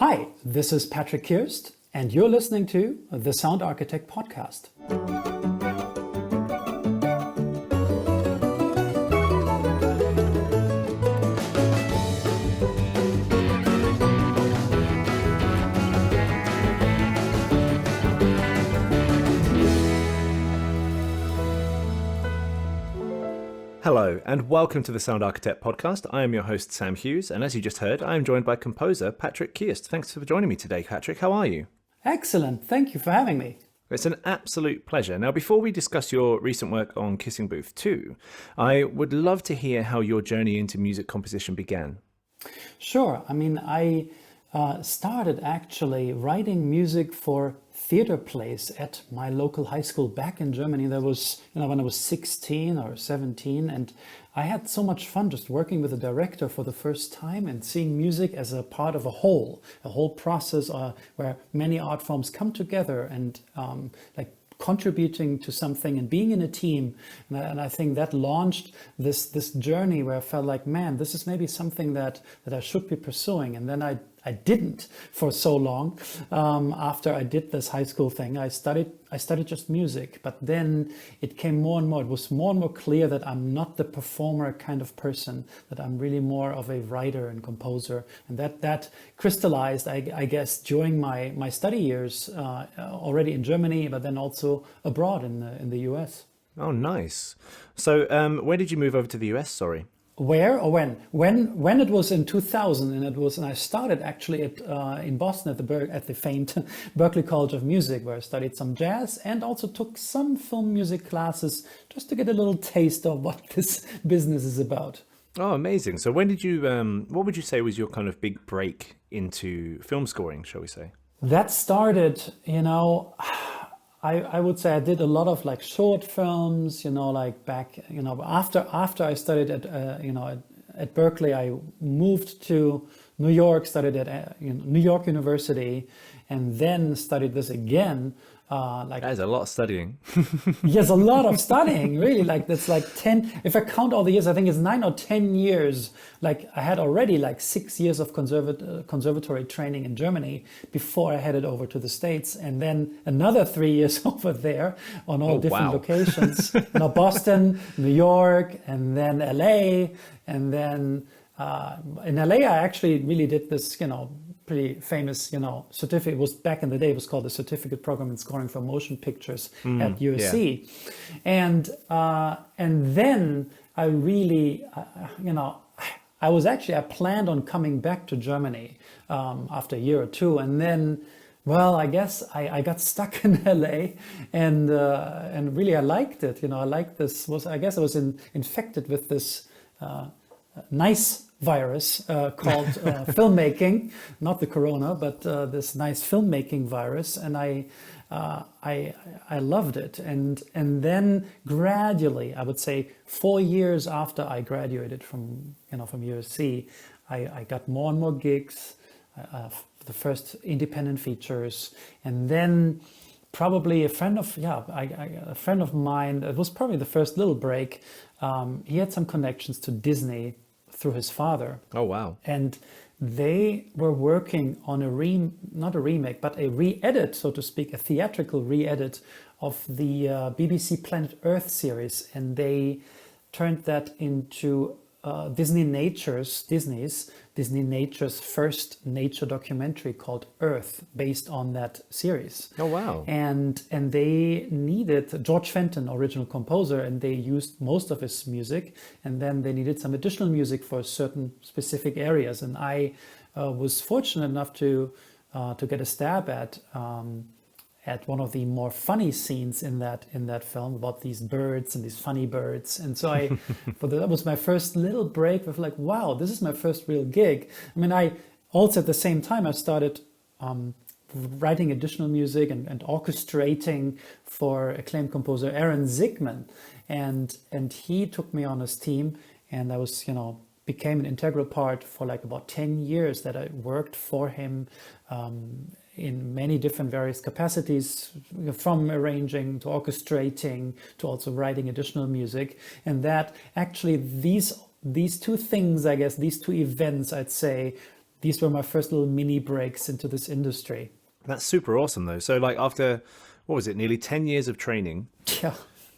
Hi, this is Patrick Kirst, and you're listening to the Sound Architect Podcast. Hello, and welcome to the Sound Architect Podcast. I am your host, Sam Hughes, and as you just heard, I am joined by composer Patrick Kirst. Thanks for joining me today, Patrick. How are you? Excellent. Thank you for having me. It's an absolute pleasure. Now, before we discuss your recent work on Kissing Booth 2, I would love to hear how your journey into music composition began. Sure. I started actually writing music for theater plays at my local high school back in Germany. That was, when I was 16 or 17, and I had so much fun just working with a director for the first time and seeing music as a part of a whole process where many art forms come together and contributing to something and being in a team. And I think that launched this journey where I felt like, man, this is maybe something that I should be pursuing. And then I didn't for so long. After I did this high school thing, I studied just music, but then it came more and more. It was more and more clear that I'm not the performer kind of person, that I'm really more of a writer and composer. And that crystallized, I guess, during my study years, already in Germany, but then also abroad in the US. Oh, nice. So where did you move over to the US, sorry? Where or when? When it was in 2000, and I started actually in Boston at the famed Berklee College of Music, where I studied some jazz and also took some film music classes just to get a little taste of what this business is about. Oh, amazing. So when did you, what would you say was your kind of big break into film scoring, shall we say? That started, I would say I did a lot of short films, back, after I studied at Berklee, I moved to New York, studied at New York University, and then studied this again. That is a lot of studying. Yes, a lot of studying, really. That's 10, if I count all the years, I think it's 9 or 10 years. I had already 6 years of conservatory training in Germany before I headed over to the States. And then another 3 years over there on all different locations. Boston, New York, and then LA. And then in LA, I actually really did this, pretty famous, certificate. It was back in the day, it was called the Certificate Program in Scoring for Motion Pictures at USC. Yeah. And then I really, I planned on coming back to Germany after a year or two. And then, well, I guess I got stuck in LA and really I liked it. I liked this, I guess I was infected with this nice virus called filmmaking, not the corona, but this nice filmmaking virus, and I loved it. And then gradually, I would say 4 years after I graduated from USC, I got more and more gigs, the first independent features, and then probably a friend of mine. It was probably the first little break. He had some connections to Disney through his father. Oh, wow. And they were working on not a remake, but a re-edit, so to speak, a theatrical re-edit of the BBC Planet Earth series. And they turned that into Disney Nature's first nature documentary called Earth, based on that series. Oh, wow. And they needed George Fenton, original composer, and they used most of his music, and then they needed some additional music for certain specific areas. And I was fortunate enough to get a stab at one of the more funny scenes in that film about these birds and these funny birds. And so that was my first little break with wow, this is my first real gig. I also at the same time I started writing additional music and orchestrating for acclaimed composer Aaron Zigman. And he took me on his team, and I was, became an integral part for about 10 years that I worked for him in many different various capacities, from arranging to orchestrating to also writing additional music. And that actually these two things, I guess, these two events, I'd say, these were my first little mini breaks into this industry. That's super awesome though. So like after, what was it, nearly 10 years of training Yeah.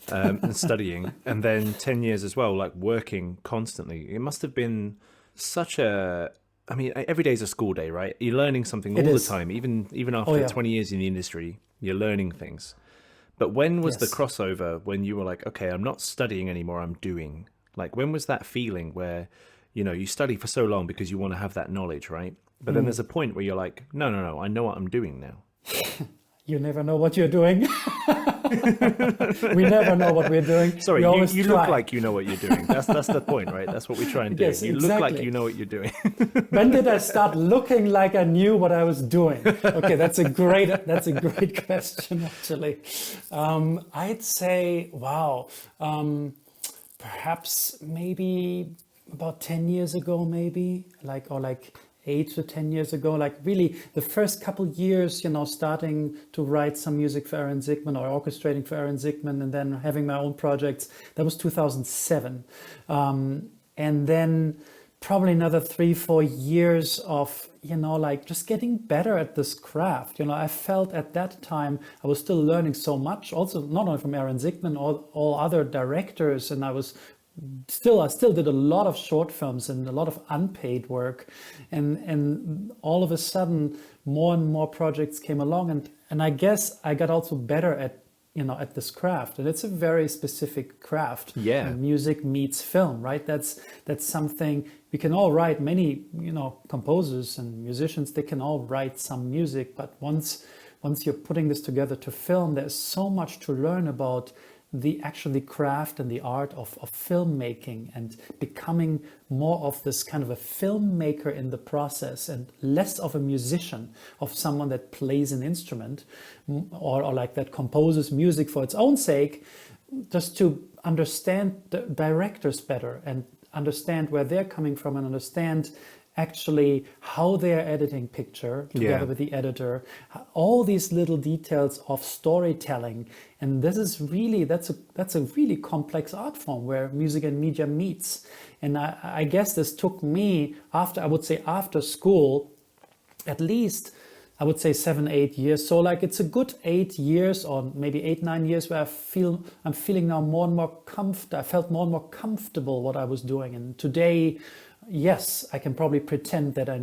and studying, and then 10 years as well, like working constantly, it must have been such a, I mean, every day is a school day, right? You're learning something all the time, even after 20 years in the industry, you're learning things. But when was the crossover when you were like, okay, I'm not studying anymore, I'm doing? Like, when was that feeling where, you know, you study for so long because you want to have that knowledge, right? But then there's a point where you're like, no, I know what I'm doing now. You never know what you're doing. We never know what we're doing. Sorry, you look like you know what you're doing. That's the point, right? That's what we try and do. Yes, you look like you know what you're doing. When did I start looking like I knew what I was doing? Okay, that's a great question, actually. I'd say, wow, perhaps maybe about 10 years ago, maybe, like 8 to 10 years ago, like really the first couple years, you know, starting to write some music for Aaron Zigman or orchestrating for Aaron Zigman, and then having my own projects. That was 2007. And then probably another 3-4 years of, you know, like just getting better at this craft. You know, I felt at that time I was still learning so much, also not only from Aaron Zigman, all other directors, and I still did a lot of short films and a lot of unpaid work, and all of a sudden more and more projects came along, and I guess I got also better at, you know, at this craft, and it's a very specific craft. Yeah, and music meets film, right? That's something we can all write. Many, you know, composers and musicians, they can all write some music, but once you're putting this together to film, there's so much to learn about the craft and the art of filmmaking, and becoming more of this kind of a filmmaker in the process and less of a musician, of someone that plays an instrument or like that composes music for its own sake, just to understand the directors better and understand where they're coming from, and understand actually how they're editing picture together with the editor, all these little details of storytelling. And this is really, that's a really complex art form where music and media meets. And I guess this took me after school, at least I would say 7-8 years. So like it's a good 8 years, or maybe 8-9 years, where I'm feeling now more and more I felt more and more comfortable what I was doing. And today, yes, I can probably pretend that I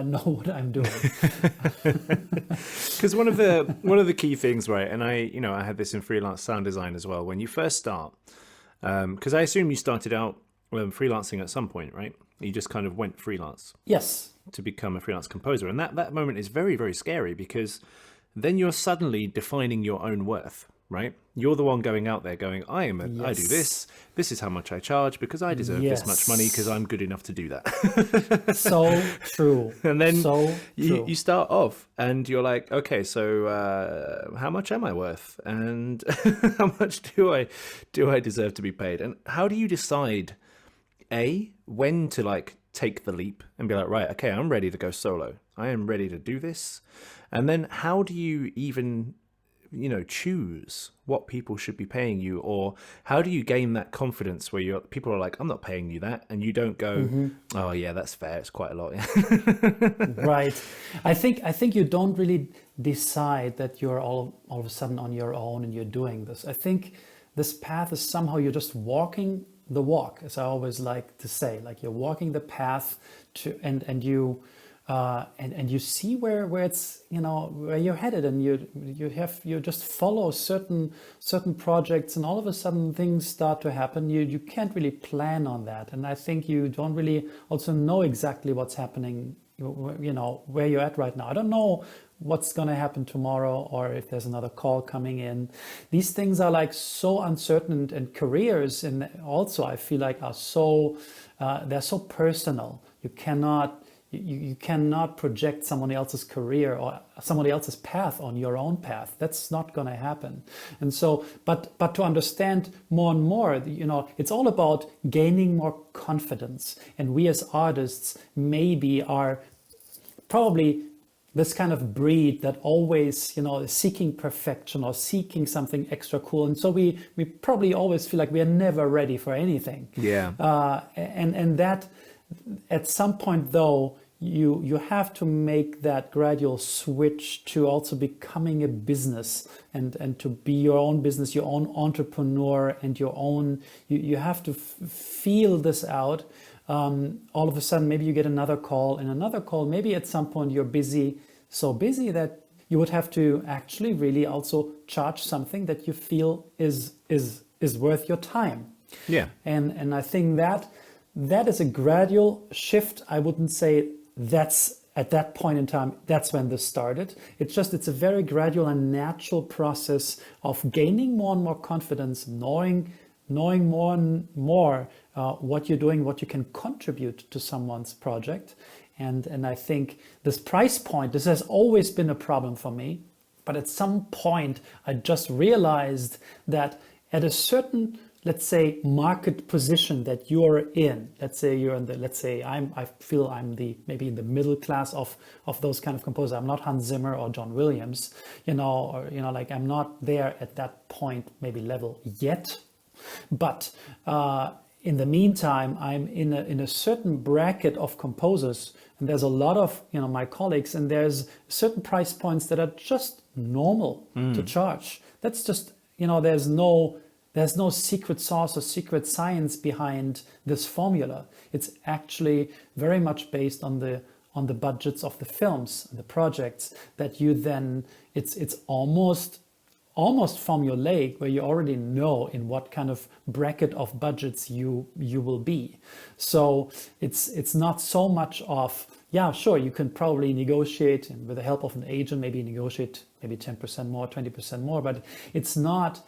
know what I'm doing. Because one of the key things, right? And I had this in freelance sound design as well. When you first start, because I assume you started out freelancing at some point, right? You just kind of went freelance. Yes. To become a freelance composer, and that moment is very, very scary, because then you're suddenly defining your own worth. Right? You're the one going out there going, I do this. This is how much I charge because I deserve this much money because I'm good enough to do that. So true. And then you start off and you're like, okay, so how much am I worth? And how much do I deserve to be paid? And how do you decide, when to like take the leap and be like, right, okay, I'm ready to go solo. I am ready to do this. And then how do you even choose what people should be paying you, or how do you gain that confidence where people are like, I'm not paying you that, and you don't go, oh yeah, that's fair, it's quite a lot. Right. I think you don't really decide that you're all of a sudden on your own and you're doing this. I think this path is somehow you're just walking the walk, as I always like to say, like you're walking the path to, and you see where it's, where you're headed, and you just follow certain projects, and all of a sudden things start to happen. You can't really plan on that, and I think you don't really also know exactly what's happening, where you're at right now. I don't know what's going to happen tomorrow, or if there's another call coming in. These things are like so uncertain, and careers, and also I feel like are so they're so personal. You cannot project someone else's career or somebody else's path on your own path. That's not going to happen. And so, but to understand more and more, it's all about gaining more confidence. And we as artists maybe are probably this kind of breed that always, is seeking perfection or seeking something extra cool. And so we probably always feel like we are never ready for anything. Yeah. And that, at some point though, you have to make that gradual switch to also becoming a business and to be your own business, your own entrepreneur, and your own. You have to feel this out. All of a sudden, maybe you get another call, and another call. Maybe at some point you're busy, so busy that you would have to actually really also charge something that you feel is worth your time. Yeah. And I think that is a gradual shift. I wouldn't say that's at that point in time, that's when this started. It's a very gradual and natural process of gaining more and more confidence, knowing more and more what you're doing, what you can contribute to someone's project. And I think this price point, this has always been a problem for me. But at some point, I just realized that at a certain, let's say, market position that you're in, let's say you're in the, let's say I feel I'm maybe in the middle class of those kind of composers. I'm not Hans Zimmer or John Williams, like I'm not there at that point, maybe level yet. But in the meantime, I'm in a certain bracket of composers, and there's a lot of my colleagues, and there's certain price points that are just normal to charge. That's just there's no secret sauce or secret science behind this formula. It's actually very much based on the budgets of the films, the projects that you then. It's almost formulaic, where you already know in what kind of bracket of budgets you will be. So it's not so much of, yeah, sure, you can probably negotiate, and with the help of an agent, maybe negotiate maybe 10% more, 20% more, but it's not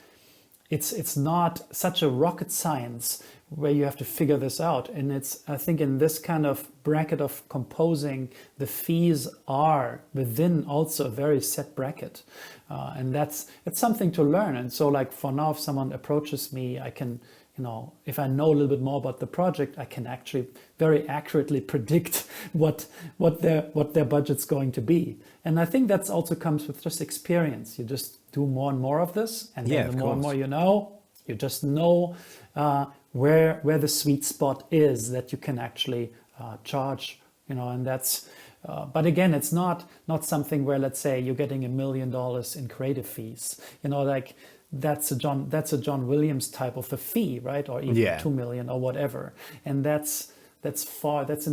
such a rocket science where you have to figure this out. And I think in this kind of bracket of composing, the fees are within also a very set bracket. And it's something to learn. And so like for now, if someone approaches me, I can, if I know a little bit more about the project, I can actually very accurately predict what their budget's going to be. And I think that's also comes with just experience. You just do more and more of this, and then the more and more you just know where the sweet spot is that you can actually charge, and that's. But again, it's not something where, let's say, you're getting $1 million in creative fees. Like that's a John Williams type of a fee, right? Or even 2 million or whatever. And that's in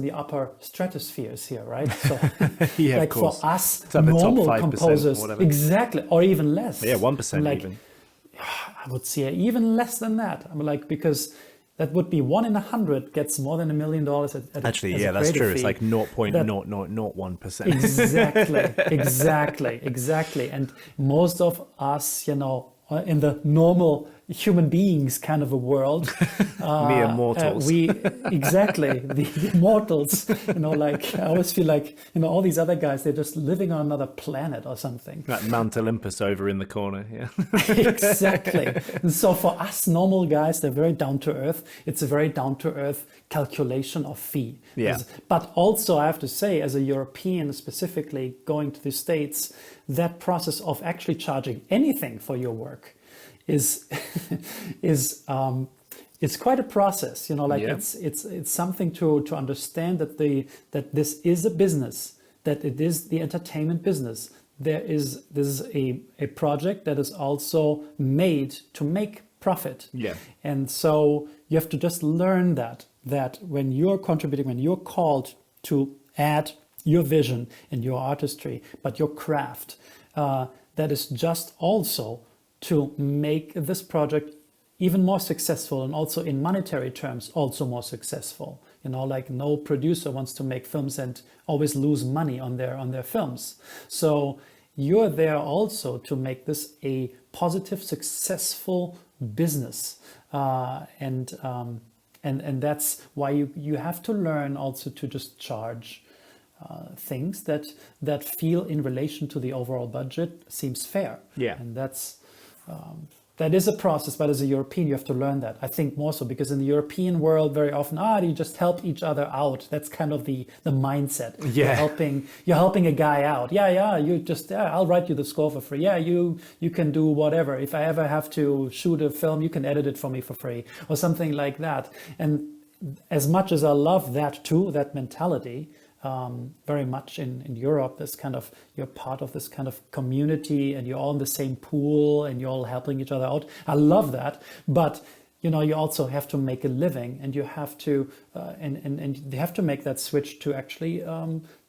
the upper stratospheres here, right? So yeah, like for us normal composers, exactly, or even less. Yeah, 1% like, even. I would say even less than that. I'm like, because that would be 1 in 100 gets more than $1 million. Actually, yeah, that's true. Fee. It's like 0.0001%. Exactly. And most of us, in the normal human beings kind of a world, mere mortals. The mortals. Like I always feel like all these other guys, they're just living on another planet or something. Like Mount Olympus over in the corner. Yeah. Exactly. And so for us normal guys, they're very down to earth. It's a very down to earth calculation of fee. Yeah. But also, I have to say, as a European, specifically going to the States, that process of actually charging anything for your work is it's quite a process. It's something to understand that this is a business, that it is the entertainment business. This is a project that is also made to make profit. Yeah. And so you have to just learn that when you're contributing, when you're called to add your vision and your artistry, but your craft, that is just also to make this project even more successful, and also in monetary terms also more successful. Like no producer wants to make films and always lose money on their films. So you're there also to make this a positive, successful business, and that's why you have to learn also to just charge things that feel in relation to the overall budget seems fair. Yeah. And that is a process, but as a European, you have to learn that. I think more so because in the European world, very often, you just help each other out. That's kind of the mindset. Yeah. You're helping a guy out. You just, I'll write you the score for free. Yeah, you can do whatever. If I ever have to shoot a film, you can edit it for me for free, or something like that. And as much as I love that too, that mentality, very much in Europe. This kind of, you're part of this kind of community, and you're all in the same pool, and you're all helping each other out. I love that, but you know, you also have to make a living, and you have to and you have to make that switch to actually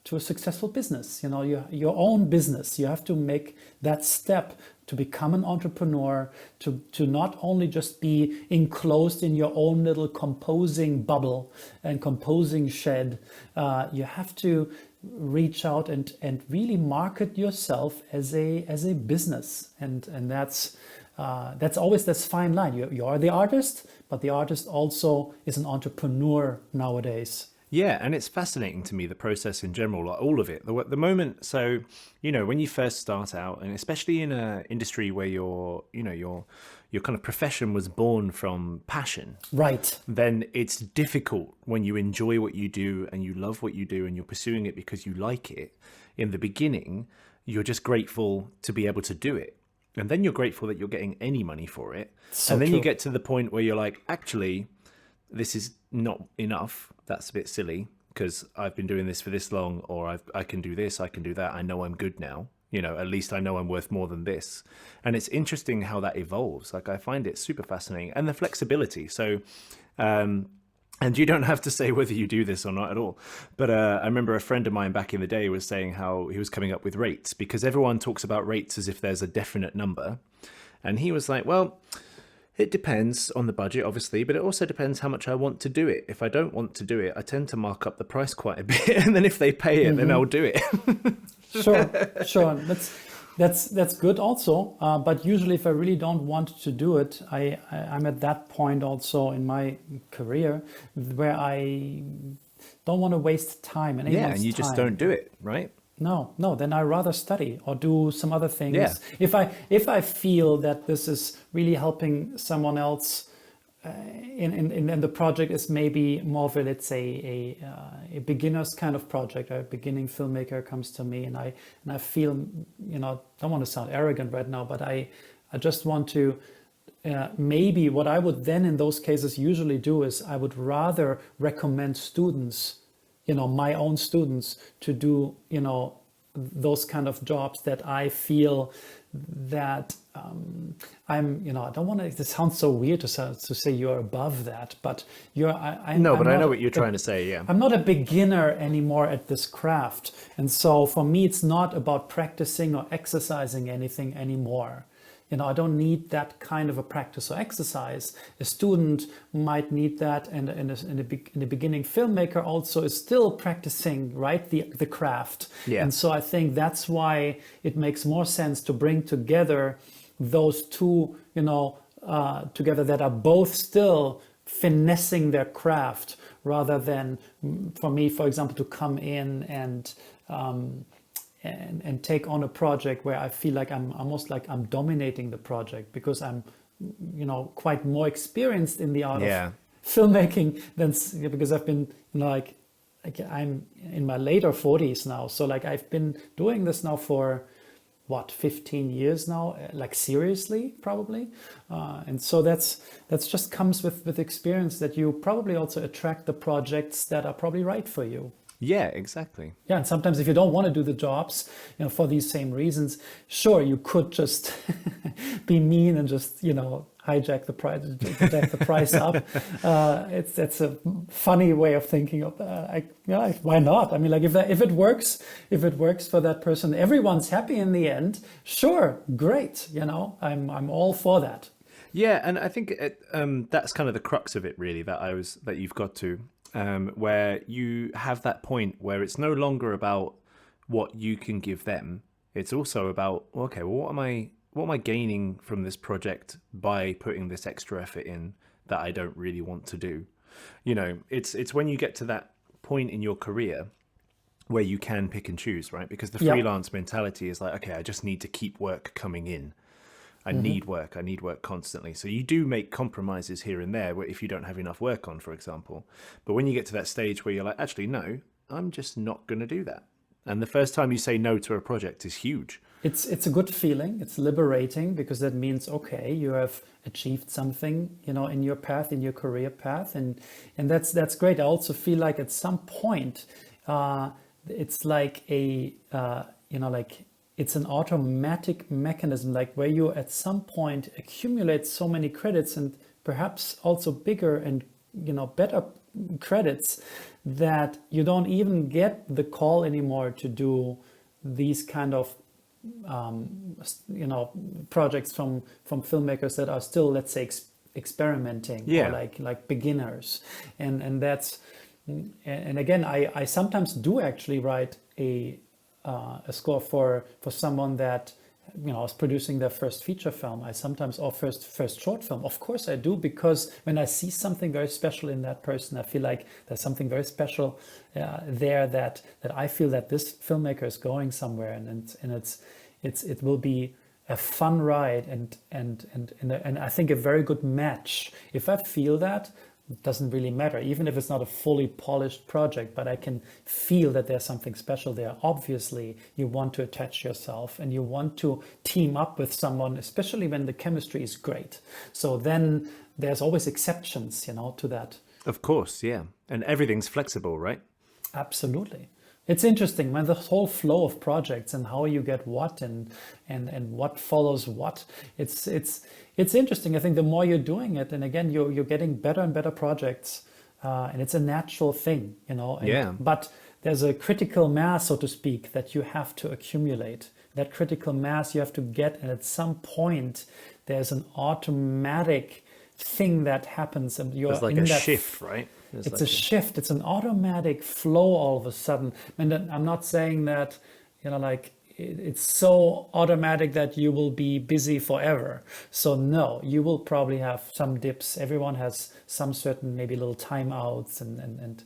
to a successful business. You know, your own business. You have to make that step to become an entrepreneur, to not only just be enclosed in your own little composing bubble and composing shed. You have to reach out and really market yourself as a business, and that's always this fine line. You are the artist, but the artist also is an entrepreneur nowadays. Yeah, and it's fascinating to me, the process in general, like all of it. The moment, so, you know, when you first start out, and especially in an industry where your kind of profession was born from passion, right? Then it's difficult when you enjoy what you do and you love what you do and you're pursuing it because you like it. In the beginning, you're just grateful to be able to do it. And then you're grateful that you're getting any money for it. So and then true. you get to the point where you're like, actually, this is not enough. That's a bit silly because I've been doing this for this long, or I can do this, I can do that. I know I'm good now. You know, at least I know I'm worth more than this. And it's interesting how that evolves. Like, I find it super fascinating, and the flexibility. So, and you don't have to say whether you do this or not at all. But I remember a friend of mine back in the day was saying how he was coming up with rates, because everyone talks about rates as if there's a definite number. And he was like, well, it depends on the budget, obviously, but it also depends how much I want to do it. If I don't want to do it, I tend to mark up the price quite a bit. And then if they pay it, then I'll do it. Sure. That's good also. But usually if I really don't want to do it, I'm at that point also in my career where I don't want to waste time. And yeah, and you just don't do it, right? No, then I rather study or do some other things. Yeah. If I feel that this is really helping someone else, and the project is maybe more of a, let's say, a beginner's kind of project. A beginning filmmaker comes to me, and I feel, you know, I don't want to sound arrogant right now, but I just want to. Maybe what I would then in those cases usually do is I would rather recommend students, you know, my own students, to do, you know, those kind of jobs that I feel that I'm, you know, I don't want to, it sounds so weird to say you're above that, but I know what you're trying to say, yeah. I'm not a beginner anymore at this craft. And so for me, it's not about practicing or exercising anything anymore. You know, I don't need that kind of a practice or exercise. A student might need that, and in the beginning filmmaker also is still practicing, right, the craft. Yeah. And so I think that's why it makes more sense to bring together those two, you know, together that are both still finessing their craft, rather than, for me, for example, to come in and take on a project where I feel like I'm almost like I'm dominating the project, because I'm, you know, quite more experienced in the art of filmmaking than, because I've been, you know, like I'm in my later 40s now. So like I've been doing this now for 15 years now, like seriously, probably. And so that's just comes with experience, that you probably also attract the projects that are probably right for you. Yeah, exactly. Yeah, and sometimes if you don't want to do the jobs, you know, for these same reasons, sure, you could just be mean and just, you know, hijack the price up. That's a funny way of thinking of. Why not? I mean, like if it works for that person, everyone's happy in the end. Sure, great. You know, I'm all for that. Yeah, and I think that's kind of the crux of it, really. That you've got to. Where you have that point where it's no longer about what you can give them. It's also about, okay, well, what am I gaining from this project by putting this extra effort in that I don't really want to do? You know, it's when you get to that point in your career where you can pick and choose, right? Because the freelance mentality is like, okay, I just need to keep work coming in. I need work constantly. So you do make compromises here and there if you don't have enough work on, for example. But when you get to that stage where you're like, actually, no, I'm just not going to do that. And the first time you say no to a project is huge. It's a good feeling. It's liberating, because that means, okay, you have achieved something, you know, in your path, in your career path. And that's great. I also feel like at some point, it's like like it's an automatic mechanism, like where you at some point accumulate so many credits and perhaps also bigger and better credits that you don't even get the call anymore to do these kind of projects from filmmakers that are still, let's say, experimenting, or like beginners, and that's and again, I sometimes do actually write a score for someone that is producing their first feature film. I sometimes, or first short film. Of course I do, because when I see something very special in that person, I feel like there's something very special there that I feel that this filmmaker is going somewhere, and it will be a fun ride and I think a very good match. If I feel that, it doesn't really matter, even if it's not a fully polished project, but I can feel that there's something special there. Obviously, you want to attach yourself and you want to team up with someone, especially when the chemistry is great. So then there's always exceptions, to that. Of course, yeah. And everything's flexible, right? Absolutely. It's interesting when the whole flow of projects and how you get what and what follows what. It's interesting. I think the more you're doing it, and again, you're getting better and better projects, and it's a natural thing, But there's a critical mass, so to speak, that you have to accumulate. That critical mass you have to get, and at some point, there's an automatic thing that happens, and you're It's like in a that shift, right? It's like a shift. It's an automatic flow all of a sudden. And I'm not saying that, it's so automatic that you will be busy forever. So no, you will probably have some dips. Everyone has some certain maybe little timeouts and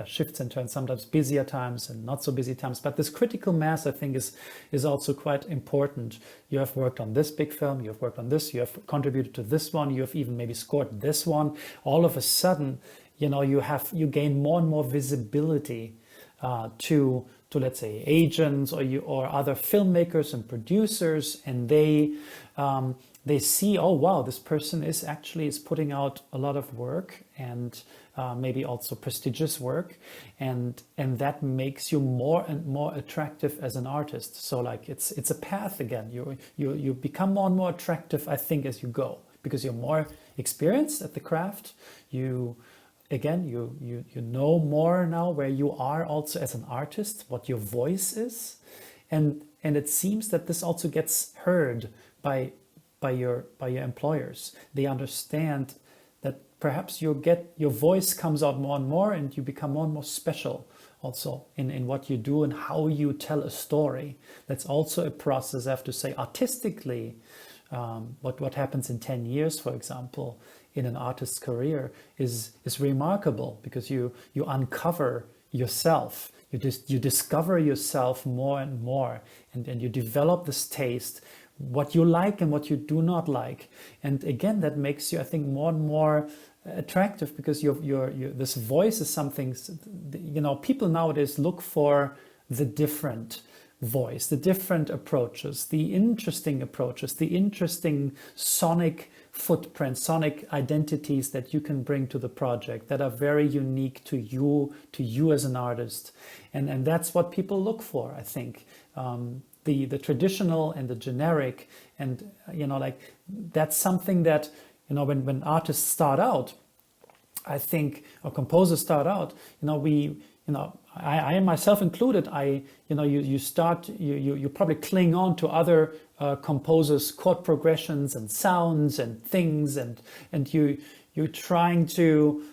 shifts and turns, sometimes busier times and not so busy times. But this critical mass, I think, is also quite important. You have worked on this big film, you have worked on this, you have contributed to this one, you have even maybe scored this one. All of a sudden, you gain more and more visibility to let's say agents or other filmmakers and producers, and they see, oh wow, this person is putting out a lot of work, and maybe also prestigious work, and that makes you more and more attractive as an artist. So like it's a path again. You become more and more attractive, I think, as you go, because you're more experienced at the craft. You know more now where you are also as an artist, what your voice is, and it seems that this also gets heard by your employers. They understand that perhaps your voice comes out more and more, and you become more and more special also in what you do and how you tell a story. That's also a process, I have to say, artistically. What happens in 10 years, for example, in an artist's career is remarkable, because you uncover yourself, you discover yourself more and more, and you develop this taste, what you like and what you do not like. And again, that makes you, I think, more and more attractive, because your this voice is something, people nowadays look for the different voice, the different approaches, the interesting sonic footprints, sonic identities that you can bring to the project that are very unique to you as an artist. And that's what people look for, I think. The traditional and the generic, and that's something that when artists start out, I think, or composers start out, I myself included, you probably cling on to other composers' chord progressions and sounds and things, and you're trying to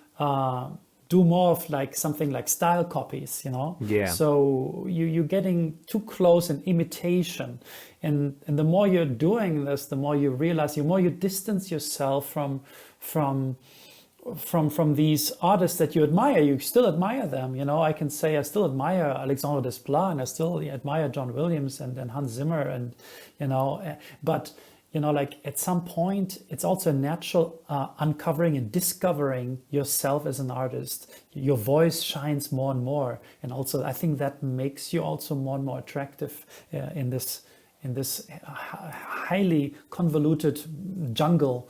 do more of like something like style copies, Yeah. So you're getting too close in imitation, and the more you're doing this, the more you realize, the more you distance yourself from these artists that you admire. You still admire them, I can say I still admire Alexandre Desplat, and I still admire John Williams and Hans Zimmer, and but at some point it's also a natural uncovering and discovering yourself as an artist. Your voice shines more and more, and also I think that makes you also more and more attractive in in this highly convoluted jungle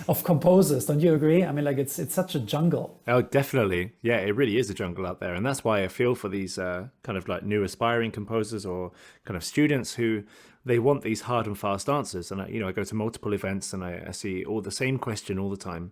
of composers. Don't you agree? I mean, like it's such a jungle. Oh, definitely. Yeah, it really is a jungle out there. And that's why I feel for these kind of like new aspiring composers or kind of students who they want these hard and fast answers. And, I go to multiple events and I see all the same question all the time.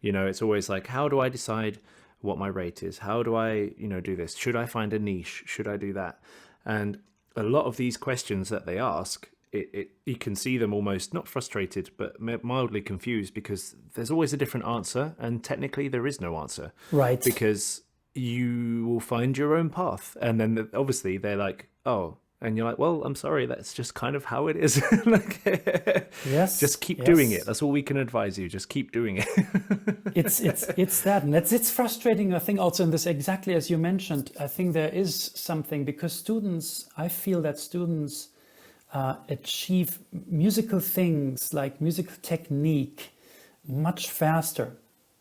It's always like, how do I decide what my rate is? How do I, do this? Should I find a niche? Should I do that? And a lot of these questions that they ask, you can see them almost not frustrated, but mildly confused because there's always a different answer. And technically there is no answer. Right. Because you will find your own path. And then obviously they're like, oh, and you're like, well, I'm sorry, that's just kind of how it is. Yes. Just keep doing it. That's all we can advise you. Just keep doing it. It's that, and it's frustrating. I think also in this, exactly as you mentioned, I think there is something because I feel that students achieve musical things like musical technique much faster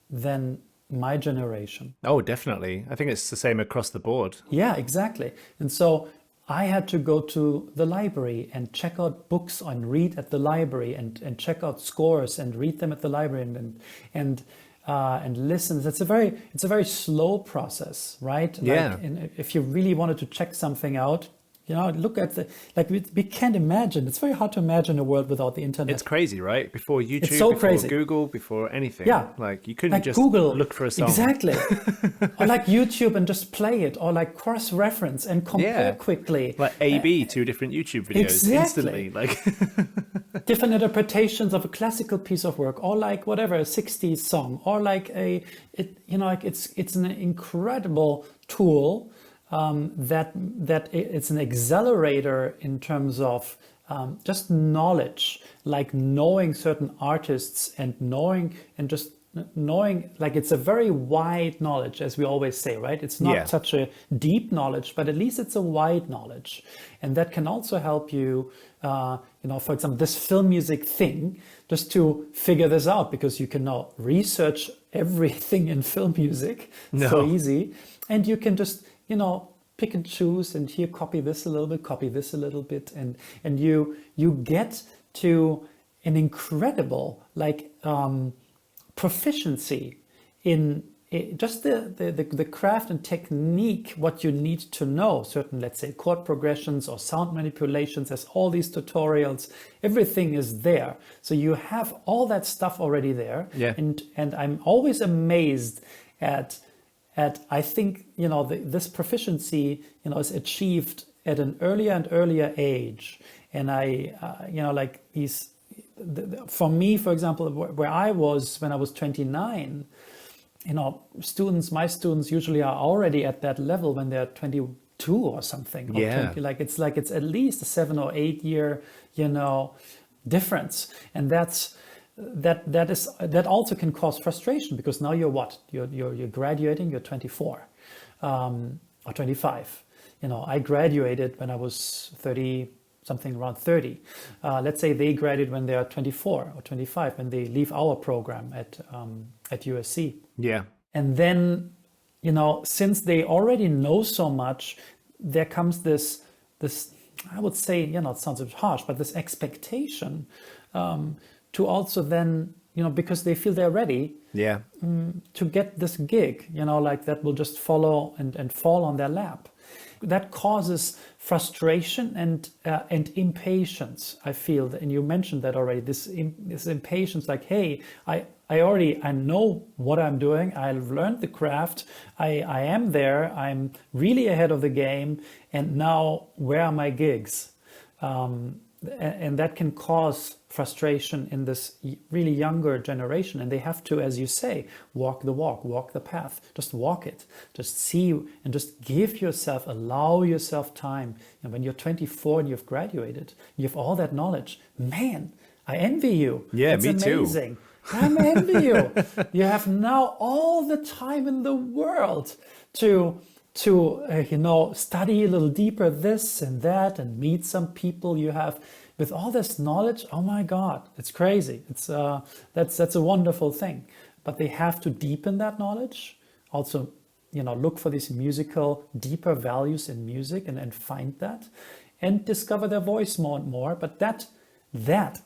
than my generation. Oh, definitely. I think it's the same across the board. Yeah, exactly. And so I had to go to the library and check out books and read at the library and check out scores and read them at the library and listen. It's a very slow process, right? Yeah. And if you really wanted to check something out, look at we can't imagine. It's very hard to imagine a world without the internet. It's crazy, right? Before YouTube, it's so before crazy. Google, before anything. Yeah. Like you couldn't like just Google, look for a song. Exactly. Or like YouTube and just play it, or like cross-reference and compare quickly. Like A/B, two different YouTube videos instantly. Like different interpretations of a classical piece of work, or like whatever, a 60s song, or like it's an incredible tool. That it's an accelerator in terms of just knowledge, like knowing certain artists and knowing like it's a very wide knowledge, as we always say, right? It's not such a deep knowledge, but at least it's a wide knowledge. And that can also help you, for example, this film music thing, just to figure this out, because you can now research everything in film music so easy. And you can just, pick and choose and here copy this a little bit, and you get to an incredible proficiency in just the craft and technique, what you need to know, certain, let's say, chord progressions or sound manipulations. There's all these tutorials, everything is there. So you have all that stuff already there. Yeah. And I'm always amazed at I think, this proficiency, is achieved at an earlier and earlier age. And for me, for example, where I was when I was 29, my students usually are already at that level when they're 22 or something. Yeah. Or 20, it's at least a 7 or 8 year, difference. And that also can cause frustration, because now you're graduating, you're 24 or 25. I graduated when I was 30, something around 30. Let's say they graduate when they are 24 or 25, when they leave our program at USC. Yeah. And then, since they already know so much, there comes this I would say, it sounds a bit harsh, but this expectation to also then, because they feel they're ready to get this gig, that will just follow and fall on their lap. That causes frustration and impatience, I feel. And you mentioned that already, this impatience, like, hey, I know what I'm doing. I've learned the craft. I am there. I'm really ahead of the game. And now, where are my gigs? And that can cause frustration in this really younger generation. And they have to, as you say, walk the walk, walk the path, just walk it, just see, and just allow yourself time. And when you're 24 and you've graduated, you have all that knowledge. Man, I envy you. Yeah, it's me amazing. too. I envy you. You have now all the time in the world to study a little deeper this and that and meet some people. You have, with all this knowledge, oh my God, it's crazy. It's that's a wonderful thing. But they have to deepen that knowledge. Also, look for these musical deeper values in music and find that. and discover their voice more and more. But that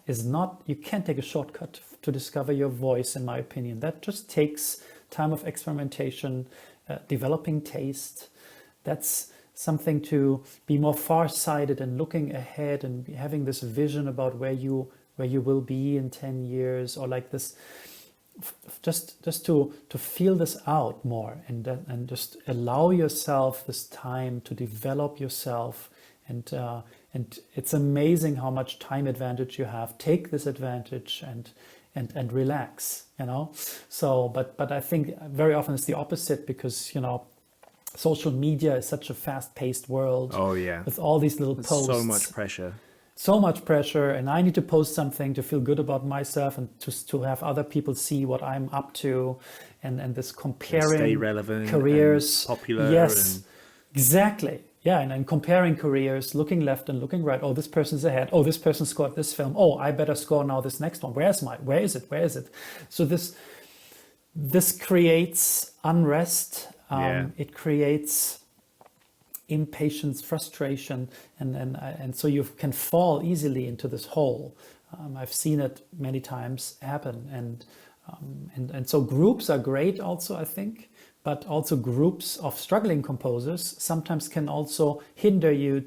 is not, you can't take a shortcut to discover your voice, in my opinion. That just takes time of experimentation, developing taste. That's something to be more far-sighted and looking ahead and having this vision about where you will be in 10 years, or like this, just to feel this out more, and just allow yourself this time to develop yourself. And it's amazing how much time advantage you have. Take this advantage and relax, you know. So, but I think very often it's the opposite, because, you know, social media is such a fast-paced world. Oh yeah, with all these little posts. So much pressure, and I need to post something to feel good about myself, and to have other people see what I'm up to, and this comparing, and stay relevant, careers, and popular. Yes, exactly. Yeah, and comparing careers, looking left and looking right. Oh, this person's ahead. Oh, this person scored this film. Oh, I better score now this next one. Where is it? So this creates unrest. It creates impatience, frustration, and so you can fall easily into this hole. I've seen it many times happen, and so groups are great also, I think, but also groups of struggling composers sometimes can also hinder you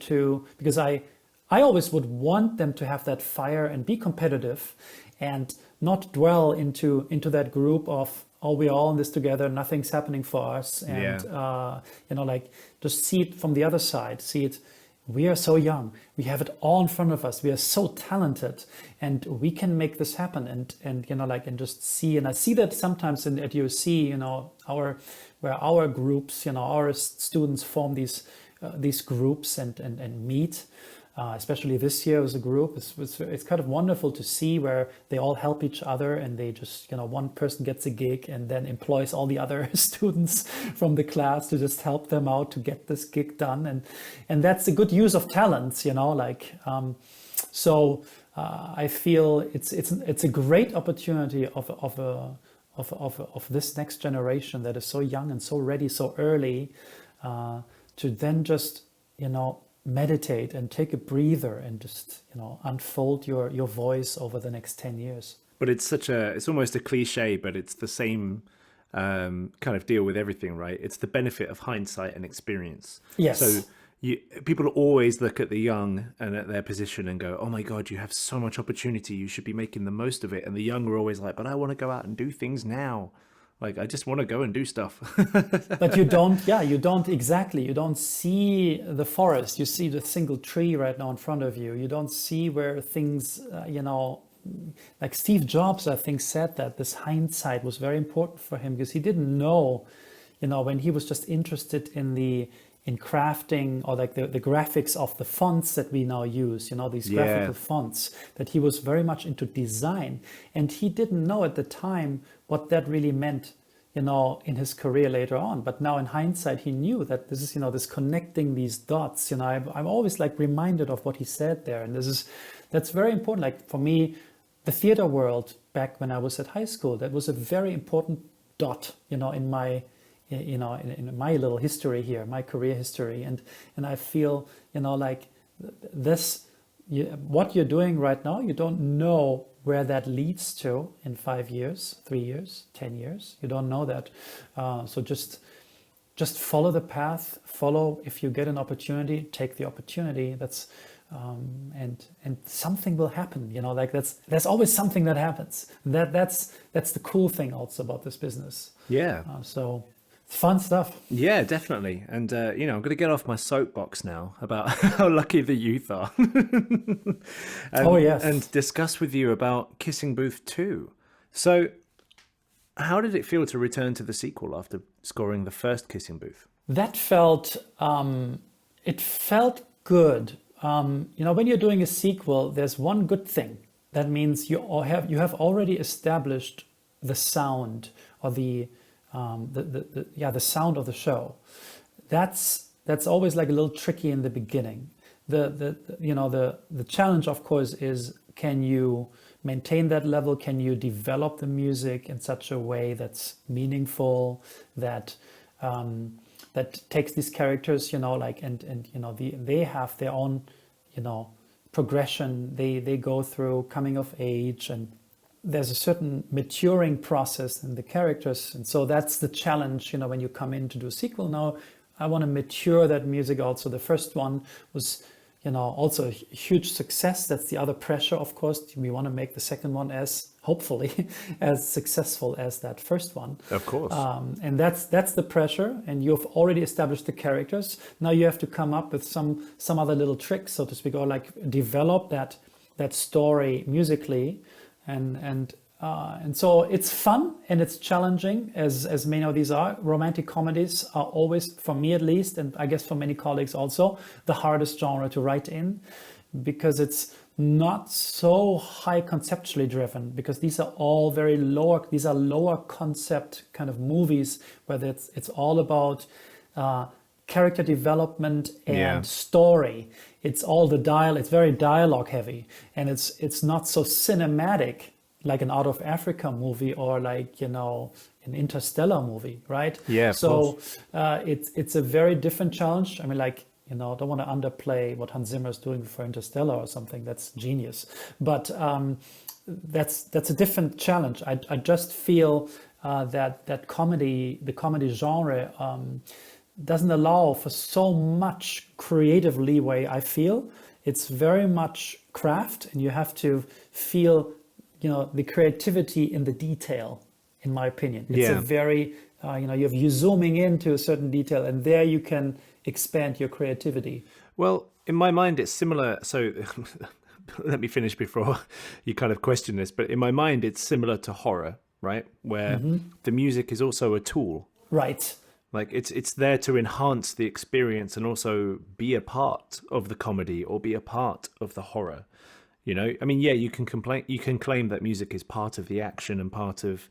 because I always would want them to have that fire and be competitive, and not dwell into that group of, oh, we're all in this together, nothing's happening for us. And, you know, like, just see it from the other side. See it, we are so young. We have it all in front of us. We are so talented, and we can make this happen. And you know, like, and just see, and I see that sometimes at USC, you know, where our groups, you know, our students form these groups and meet. Especially this year as a group, it's kind of wonderful to see where they all help each other, and they just, you know, one person gets a gig and then employs all the other students from the class to just help them out to get this gig done, and that's a good use of talents, you know, like I feel it's a great opportunity of this next generation that is so young and so ready so early, to then just, you know, meditate and take a breather and just, you know, unfold your voice over the next 10 years. But it's almost a cliche, but it's the same kind of deal with everything, right? It's the benefit of hindsight and experience. Yes. So people always look at the young and at their position and go, oh my God, you have so much opportunity, you should be making the most of it. And the young are always like, but I want to go out and do things now. Like, I just want to go and do stuff. But you don't see the forest. You see the single tree right now in front of you. You don't see where things, you know, like Steve Jobs, I think, said that this hindsight was very important for him, because he didn't know, you know, when he was just interested in crafting, or like the graphics of the fonts that we now use, you know, these graphical fonts, that he was very much into design. And he didn't know at the time what that really meant, you know, in his career later on. But now in hindsight, he knew that this is, you know, this connecting these dots. You know, I'm always like reminded of what he said there. And that's very important. Like, for me, the theater world back when I was at high school, that was a very important dot, you know, in my little history here, my career history. And I feel, you know, like what you're doing right now, you don't know where that leads to in 5 years, 3 years, 10 years. You don't know that. So just follow the path, if you get an opportunity, take the opportunity. That's, and something will happen, you know, like there's always something that happens. That's the cool thing also about this business. Yeah. So fun stuff. Yeah, definitely. And, you know, I'm going to get off my soapbox now about how lucky the youth are. And discuss with you about Kissing Booth 2. So how did it feel to return to the sequel after scoring the first Kissing Booth? That felt good. You know, when you're doing a sequel, there's one good thing. That means you have already established the sound, or the sound of the show. That's always like a little tricky in the beginning. The challenge, of course, is, can you maintain that level? Can you develop the music in such a way that's meaningful, that takes these characters, you know, like, and you know, they have their own, progression. They go through coming of age, and there's a certain maturing process in the characters. And so that's the challenge, when you come in to do a sequel. Now I want to mature that music also. The first one was, also a huge success. That's the other pressure, of course. We want to make the second one hopefully as successful as that first one. Of course. And that's the pressure. And you've already established the characters. Now you have to come up with some other little tricks, so to speak, or like develop that story musically. And so it's fun and it's challenging, as many of these are. Romantic comedies are always, for me at least, and I guess for many colleagues also, the hardest genre to write in, because it's not so high conceptually driven, because these are all lower concept kind of movies, where it's all about character development and story. It's all it's very dialogue heavy, and it's not so cinematic like an Out of Africa movie or like, an Interstellar movie, right? Yeah. So it's a very different challenge. I mean, like, I don't want to underplay what Hans Zimmer is doing for Interstellar or something. That's genius. But that's a different challenge. I just feel that the comedy genre doesn't allow for so much creative leeway. I feel it's very much craft, and you have to feel the creativity in the detail, in my opinion. It's a very, you're zooming into a certain detail, and there you can expand your creativity. Well, in my mind, it's similar. So let me finish before you kind of question this. But in my mind, it's similar to horror, right? Where the music is also a tool. Right. Like it's there to enhance the experience and also be a part of the comedy or be a part of the horror. I mean, you can claim that music is part of the action and part of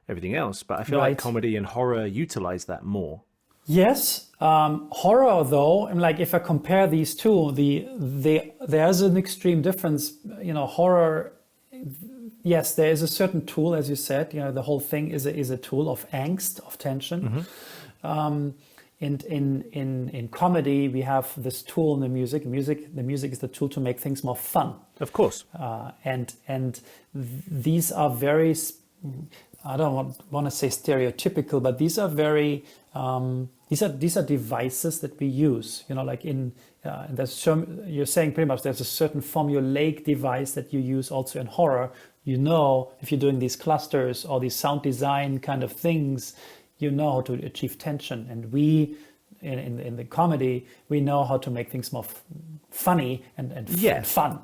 everything else, but I feel like comedy and horror utilize that more. Yes. Horror, though, and like if I compare these two, there's an extreme difference. Horror, yes, there is a certain tool, as you said. The whole thing is a tool of angst, of tension. And in comedy, we have this tool in the music. The music is the tool to make things more fun. Of course. And these are very, I don't want to say stereotypical, but these are very, these are devices that we use. Like you're saying pretty much there's a certain formulaic device that you use also in horror. If you're doing these clusters or these sound design kind of things, how to achieve tension. And we, in the comedy, we know how to make things more funny and fun.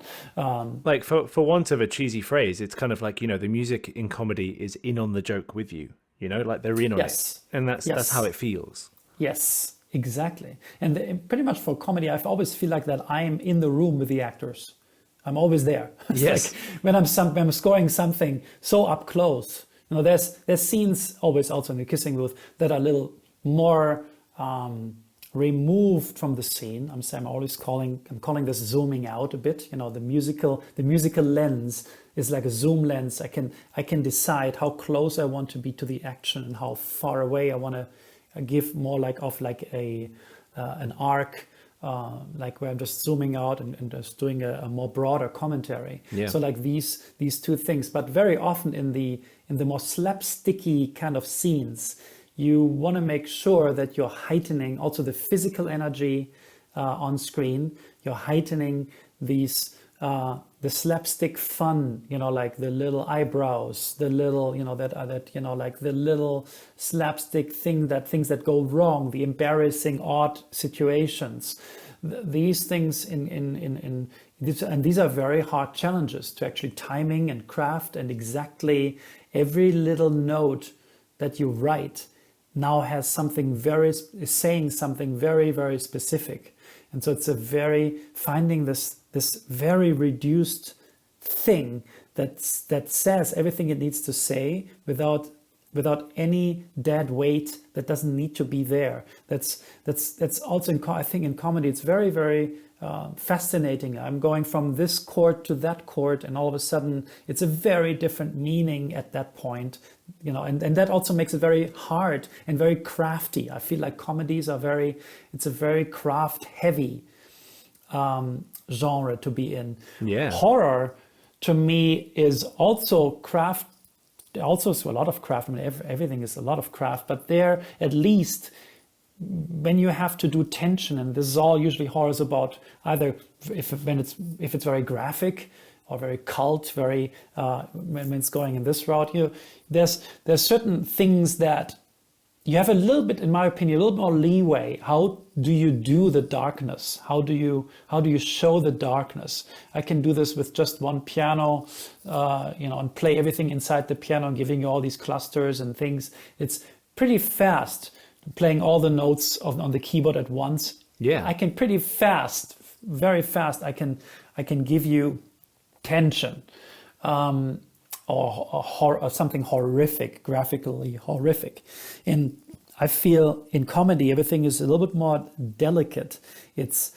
Like for want of a cheesy phrase, it's kind of like, the music in comedy is in on the joke with you, like they're in on it. And that's how it feels. Yes, exactly. And pretty much for comedy, I always feel like that I am in the room with the actors. I'm always there. Yes. Like when I'm scoring something so up close. There's scenes always also in the kissing booth that are a little more removed from the scene. I'm always calling this zooming out a bit. The musical lens is like a zoom lens. I can decide how close I want to be to the action and how far away I want to give more like an arc. Like where I'm just zooming out and just doing a more broader commentary. Yeah. So like these two things, but very often in the more slapsticky kind of scenes, you want to make sure that you're heightening also the physical energy on screen. You're heightening these the slapstick fun, like the little eyebrows, the little, like the little slapstick things that go wrong, the embarrassing, odd situations. These things and these are very hard challenges to actually timing and craft, and exactly every little note that you write now has is saying something very, very specific. And so it's finding this very reduced thing that says everything it needs to say without any dead weight that doesn't need to be there. That's also I think in comedy it's very, very fascinating. I'm going from this chord to that chord, and all of a sudden it's a very different meaning at that point, and that also makes it very hard and very crafty. I feel like comedies it's a very craft heavy genre to be in. Yeah. Horror, to me, is also craft. Also, a lot of craft. I mean, everything is a lot of craft, but there, at least, when you have to do tension, and this is all usually horror is about, either if it's very graphic or very cult, very when it's going in this route, there's certain things that you have a little bit, in my opinion, a little more leeway. How do you do the darkness? How do you show the darkness? I can do this with just one piano, and play everything inside the piano, giving you all these clusters and things. It's pretty fast, playing all the notes on the keyboard at once. Yeah, I can pretty fast, very fast. I can give you tension. Or something horrific, graphically horrific. And I feel in comedy, everything is a little bit more delicate. It's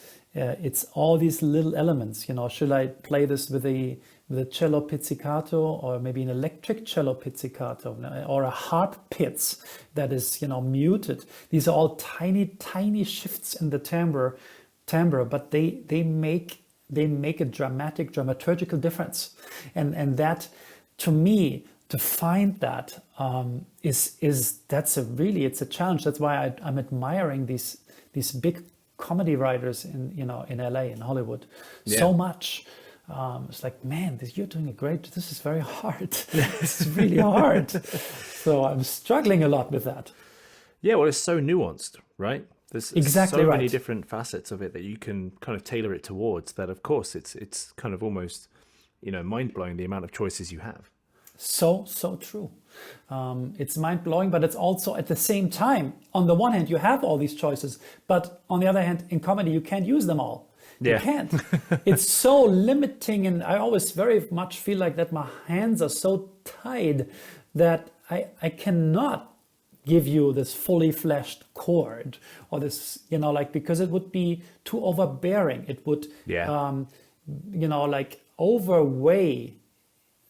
all these little elements. Should I play this with a cello pizzicato, or maybe an electric cello pizzicato, or a harp pizz that is muted? These are all tiny shifts in the timbre, but they make a dramaturgical difference, and that. To me, to find that it's a challenge. That's why I'm admiring these big comedy writers in LA, in Hollywood, so much. It's like, man, you're doing this is very hard. This is really hard. So I'm struggling a lot with that. Yeah, well, it's so nuanced, right? There's exactly so right. many different facets of it that you can kind of tailor it towards. That, of course, it's kind of almost mind-blowing the amount of choices you have. So true. It's mind-blowing, but it's also at the same time, on the one hand, you have all these choices, but on the other hand, in comedy, you can't use them all. You can't. It's so limiting, and I always very much feel like that my hands are so tied that I cannot give you this fully fleshed chord, or this, because it would be too overbearing. It would, overweigh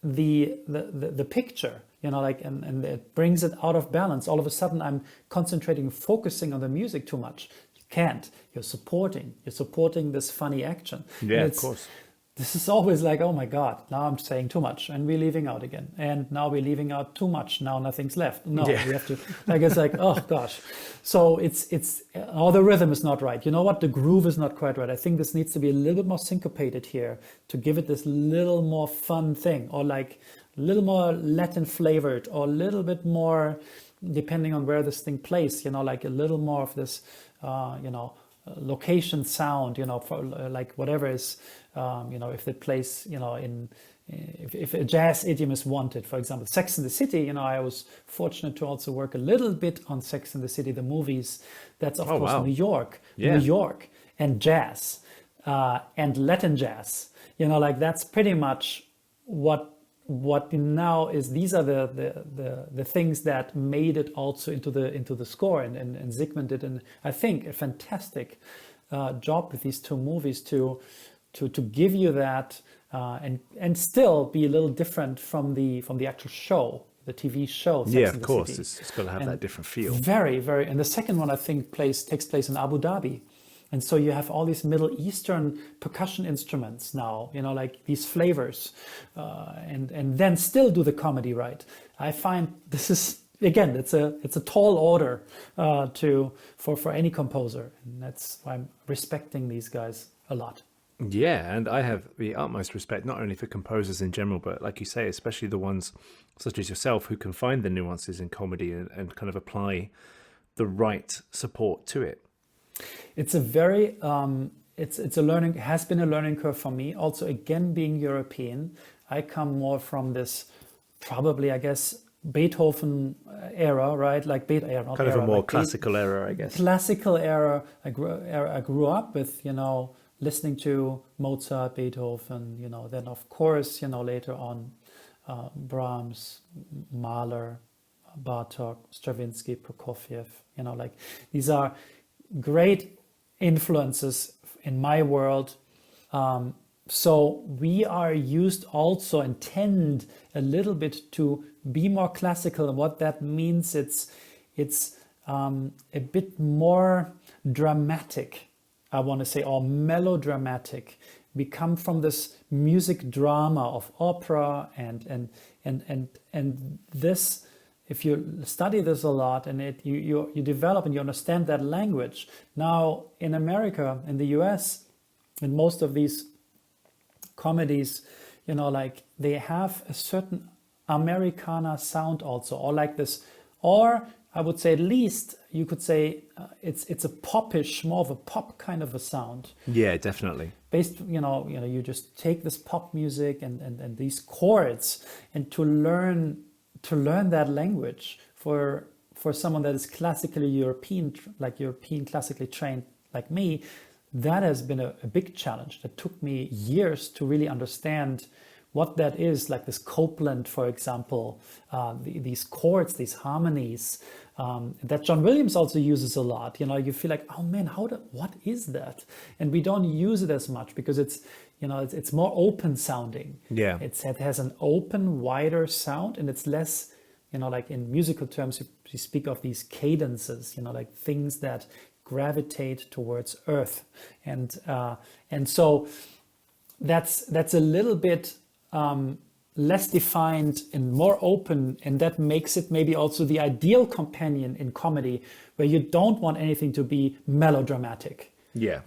the picture, and it brings it out of balance. All of a sudden, I'm concentrating, focusing on the music too much. You can't. You're supporting this funny action. Yeah, of course. This is always like, oh my God, now I'm saying too much, and we're leaving out again, and now we're leaving out too much. Now nothing's left. No, we have to. It's like, oh gosh. So the rhythm is not right. You know what? The groove is not quite right. I think this needs to be a little bit more syncopated here to give it this little more fun thing, or like a little more Latin flavored, or a little bit more, depending on where this thing plays. Like a little more of this, location sound. For like whatever is. If it plays, if a jazz idiom is wanted, for example, Sex and the City, I was fortunate to also work a little bit on Sex and the City, the movies. That's of course New York, and jazz, and Latin jazz. That's pretty much what now is. These are the things that made it also into the score, and Zygmunt did, I think, a fantastic job with these two movies to give you that, and still be a little different from the actual show, the TV show. Sex and the course, City. It's got to have that different feel. Very, very. And the second one, I think, takes place in Abu Dhabi, and so you have all these Middle Eastern percussion instruments now, like these flavors, and then still do the comedy right. I find this is, again, it's a tall order for any composer, and that's why I'm respecting these guys a lot. Yeah, and I have the utmost respect, not only for composers in general, but like you say, especially the ones such as yourself who can find the nuances in comedy and kind of apply the right support to it. It's a very, it's a learning, has been a learning curve for me. Also, again, being European, I come more from this, probably, I guess, Beethoven era, right? Like Beethoven, kind of a more classical era, I guess. Classical era. I grew up with, listening to Mozart, Beethoven, then of course, later on, Brahms, Mahler, Bartók, Stravinsky, Prokofiev, these are great influences in my world. So we are used also and tend a little bit to be more classical, and what that means, it's a bit more dramatic. I want to say, or melodramatic. We come from this music drama of opera and this. If you study this a lot and you develop and you understand that language. Now in America, in the US, in most of these comedies, like they have a certain Americana sound also, or like this, or I would say at least you could say it's a popish, more of a pop kind of a sound. Yeah, definitely. Based, you just take this pop music and these chords, and to learn that language for someone that is classically European, like European classically trained like me, that has been a big challenge. That took me years to really understand what that is, like this Copeland, for example, these chords, these harmonies, that John Williams also uses a lot. You feel like, oh man, what is that? And we don't use it as much because it's more open sounding. Yeah. It has an open, wider sound, and it's less, like in musical terms, you speak of these cadences, like things that gravitate towards earth. And so that's a little bit less defined and more open, and that makes it maybe also the ideal companion in comedy, where you don't want anything to be melodramatic. Yeah.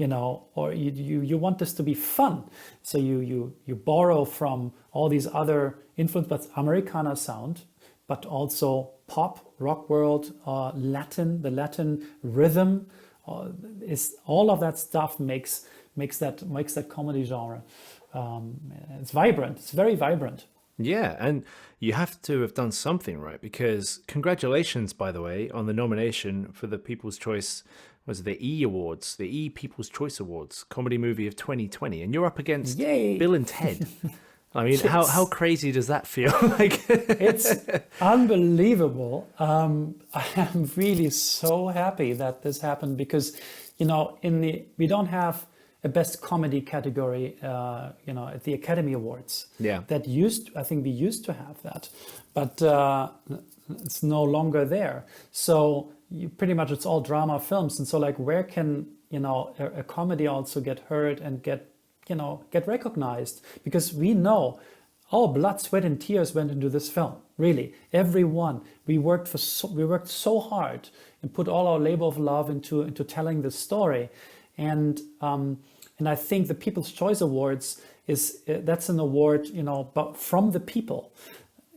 Or you want this to be fun. So you borrow from all these other influences, but Americana sound, but also pop, rock world, Latin, the Latin rhythm, is all of that stuff makes that comedy genre. It's vibrant. It's very vibrant. Yeah, and you have to have done something right, because congratulations, by the way, on the nomination for the People's Choice, was the E Awards, the E People's Choice Awards, Comedy Movie of 2020, and you're up against Yay! Bill and Ted. I mean, how crazy does that feel? Like, it's unbelievable. I am really so happy that this happened because, we don't have a best comedy category, at the Academy Awards. Yeah. I think we used to have that, but it's no longer there. So pretty much it's all drama films. And so like, where can, a comedy also get heard and get recognized? Because we know our blood, sweat and tears went into this film. Really, everyone. We worked so hard and put all our labor of love into telling this story. And I think the People's Choice Awards that's an award, but from the people,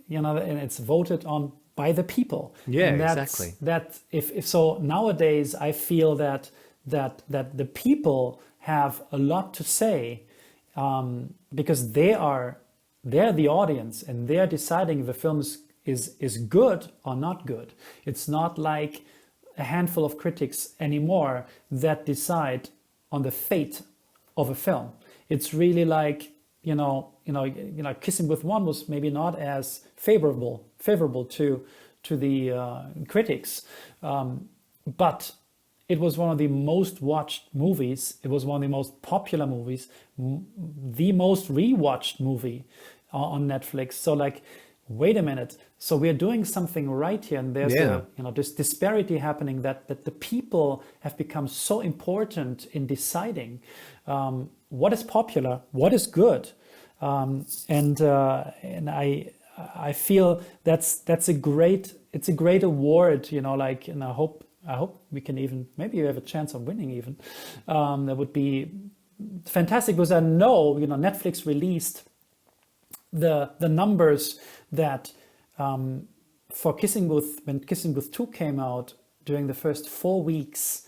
and it's voted on by the people. Yeah, and exactly. That if so nowadays, I feel that the people have a lot to say, because they're the audience and they're deciding if the film is good or not good. It's not like a handful of critics anymore that decide on the fate of a film. It's really like, Kissing Booth 1 was maybe not as favorable to the critics, but it was one of the most watched movies. It was one of the most popular movies, the most rewatched movie on Netflix. So like, wait a minute. So we're doing something right here, and there's this disparity happening that the people have become so important in deciding what is popular, what is good, and I feel it's a great award, and I hope we can even, maybe you have a chance of winning even. That would be fantastic, because I know, Netflix released the numbers that for Kissing Booth, when Kissing Booth 2 came out, during the first 4 weeks,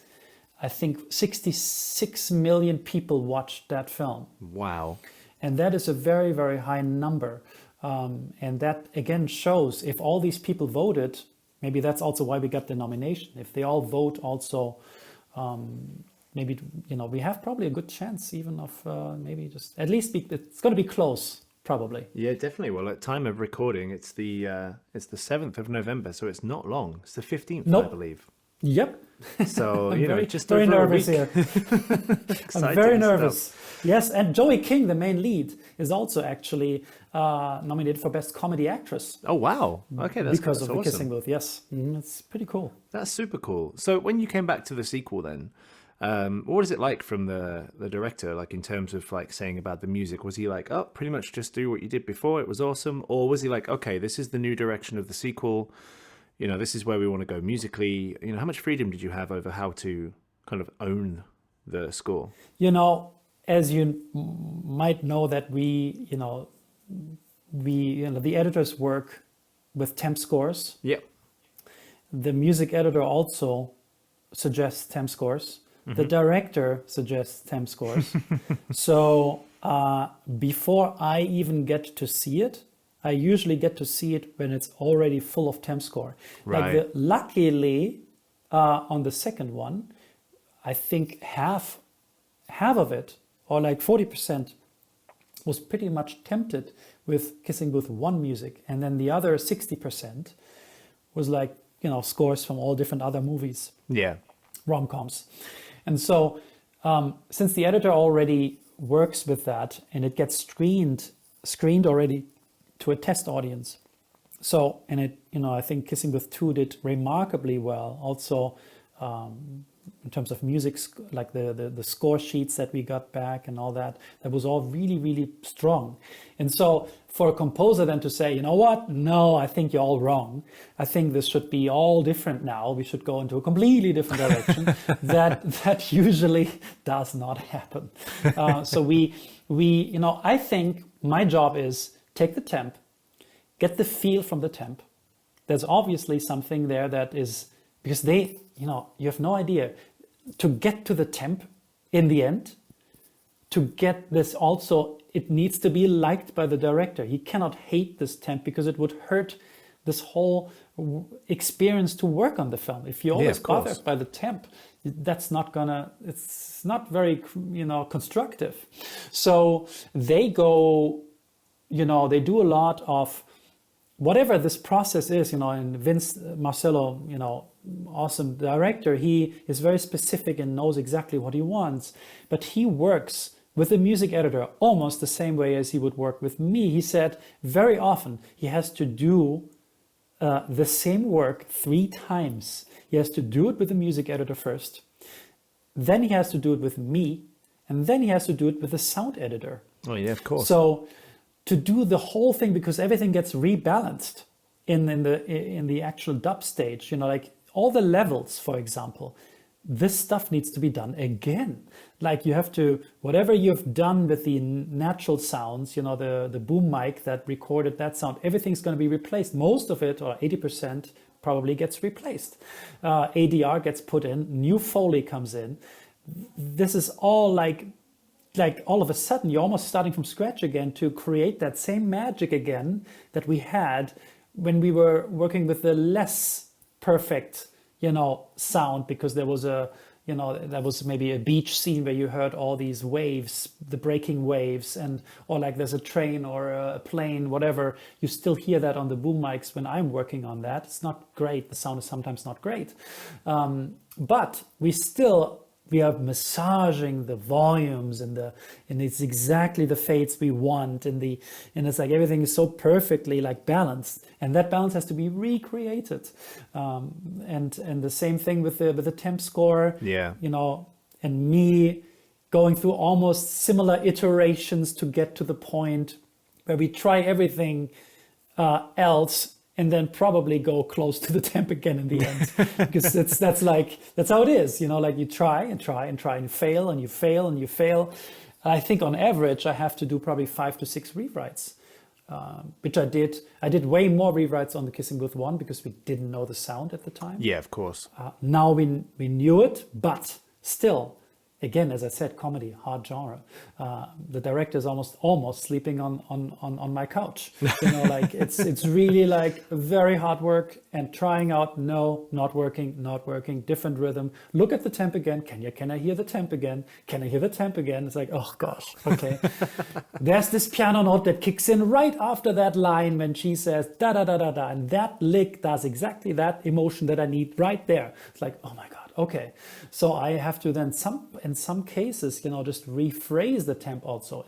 I think 66 million people watched that film. Wow. And that is a very, very high number. And that again shows, if all these people voted, maybe that's also why we got the nomination. If they all vote also, maybe, we have probably a good chance even of maybe just, at least it's going to be close. Probably. Yeah, definitely. Well, at time of recording, it's the 7th of November, so it's not long. It's the 15th, I believe. Yep. So just very over nervous a week. here. I'm very nervous. Stuff. Yes, and Joey King, the main lead, is also actually nominated for Best Comedy Actress. Oh wow! Okay, that's because of awesome. The Kissing Booth. Yes, it's pretty cool. That's super cool. So when you came back to the sequel, then What is it like from the director, like in terms of like saying about the music? Was he like, oh, pretty much just do what you did before, it was awesome? Or was he like, okay, this is the new direction of the sequel, this is where we want to go musically? How much freedom did you have over how to kind of own the score? As you might know that the editors work with temp scores. Yeah. The music editor also suggests temp scores. Mm-hmm. The director suggests temp scores. So before I even get to see it, I usually get to see it when it's already full of temp score. Right. Luckily, on the second one, I think half of it, or like 40%, was pretty much tempted with Kissing Booth 1 music. And then the other 60% was like, scores from all different other movies. Yeah. Rom-coms. And so since the editor already works with that and it gets screened already to a test audience. So, and it, I think Kissing Booth 2 did remarkably well. Also, in terms of music, like the score sheets that we got back and all that was all really, really strong. And so for a composer then to say, what? No, I think you're all wrong. I think this should be all different now. We should go into a completely different direction. that usually does not happen. So we I think my job is take the temp, get the feel from the temp. There's obviously something there that is, because you have no idea, to get to the temp in the end, to get this also, it needs to be liked by the director. He cannot hate this temp because it would hurt this whole experience to work on the film. If you're always bothered by the temp, it's not very, constructive. So they go, they do a lot of whatever this process is, and Vince Marcello, awesome director, he is very specific and knows exactly what he wants, but he works with the music editor almost the same way as he would work with me. He said very often he has to do the same work 3 times. He has to do it with the music editor first, then he has to do it with me, and then he has to do it with the sound editor. Oh yeah, of course. So to do the whole thing, because everything gets rebalanced in the actual dub stage, like all the levels, for example, this stuff needs to be done again. Like you have to, whatever you've done with the natural sounds, the boom mic that recorded that sound, everything's going to be replaced. Most of it, or 80%, probably gets replaced. ADR gets put in, new Foley comes in. This is all like all of a sudden you're almost starting from scratch again to create that same magic again that we had when we were working with the less perfect, sound, because there was that was maybe a beach scene where you heard all these waves, the breaking waves, or like there's a train or a plane, whatever. You still hear that on the boom mics when I'm working on that. It's not great. The sound is sometimes not great. But we are massaging the volumes and it's exactly the fades we want, and it's like everything is so perfectly like balanced, and that balance has to be recreated. And the same thing with the temp score. Yeah. And me going through almost similar iterations to get to the point where we try everything else, and then probably go close to the temp again in the end, because that's how it is, like you try and try and try and fail and you fail and you fail. I think on average I have to do probably 5 to 6 rewrites, which I did. I did way more rewrites on the Kissing Booth 1 because we didn't know the sound at the time. Yeah, of course. Now we knew it, but still, again, as I said, comedy, hard genre. The director is almost sleeping on my couch. Like it's really like very hard work and trying out. No, not working. Different rhythm. Look at the temp again. Can I hear the temp again? Can I hear the temp again? It's like, oh gosh, okay. There's this piano note that kicks in right after that line when she says da da da da da, and that lick does exactly that emotion that I need right there. It's like, oh my god. Okay, so I have to then in some cases, just rephrase the temp also.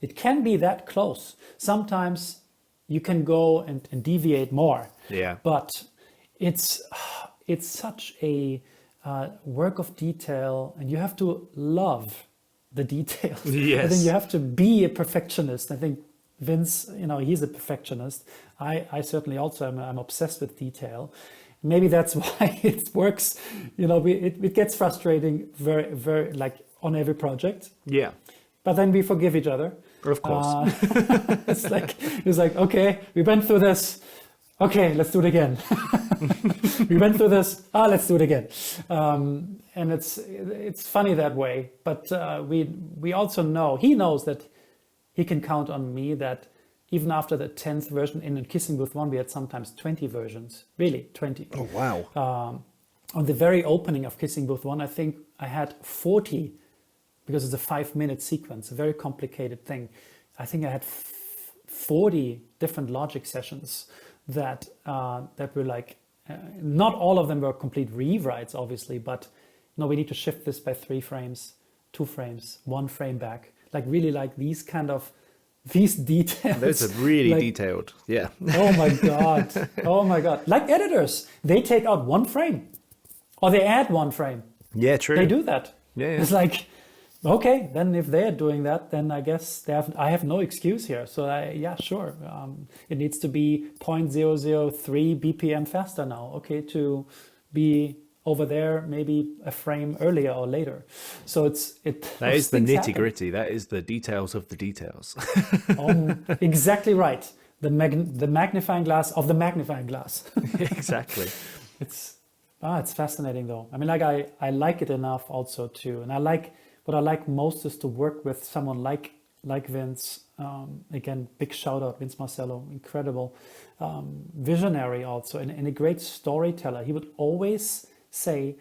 It can be that close. Sometimes you can go and deviate more. Yeah. But it's such a work of detail, and you have to love the details. Yes. I think you have to be a perfectionist. I think Vince, he's a perfectionist. I certainly also am. I'm obsessed with detail. Maybe that's why it works. It gets frustrating very, very, like on every project. Yeah. But then we forgive each other. Of course. It's like, okay, we went through this. Okay, let's do it again. We went through this. Let's do it again. And it's funny that way. But we also know, he knows that he can count on me, that even after the 10th version in Kissing Booth 1, we had sometimes 20 versions. Really, 20. Oh, wow. On the very opening of Kissing Booth 1, I think I had 40, because it's a 5-minute sequence, a very complicated thing. I think I had 40 different logic sessions that were like, not all of them were complete rewrites, obviously, but no, we need to shift this by 3 frames, 2 frames, 1 frame back. Like really like these details. Those are really detailed. Yeah. Oh my God. Oh my God. Like editors, they take out 1 frame or they add 1 frame. Yeah, true. They do that. Yeah. It's like, okay, then if they're doing that, then I guess I have no excuse here. So sure. It needs to be 0.003 BPM faster now. Okay, to be over there, maybe a frame earlier or later. So that is the nitty gritty. That is the details of the details. Exactly right. The magnifying glass of the magnifying glass. Exactly. It's fascinating though. I mean, like I like it enough also too, and what I like most is to work with someone like Vince. Again, big shout out, Vince Marcello, incredible visionary also, and a great storyteller. He would always say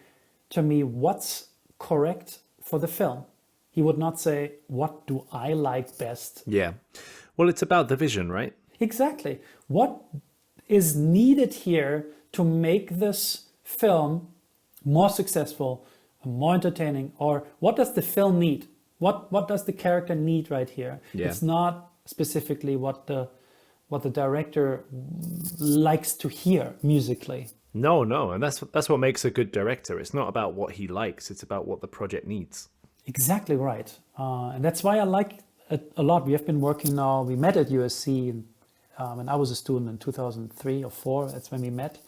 to me, what's correct for the film? He would not say, what do I like best? Yeah. Well, it's about the vision, right? Exactly. What is needed here to make this film more successful, more entertaining, or what does the film need? What does the character need right here? Yeah. It's not specifically what the director likes to hear musically. No, and that's what makes a good director. It's not about what he likes; it's about what the project needs. Exactly right, and that's why I like it a lot. We have been working now. We met at USC, and I was a student in 2003 or 4. That's when we met,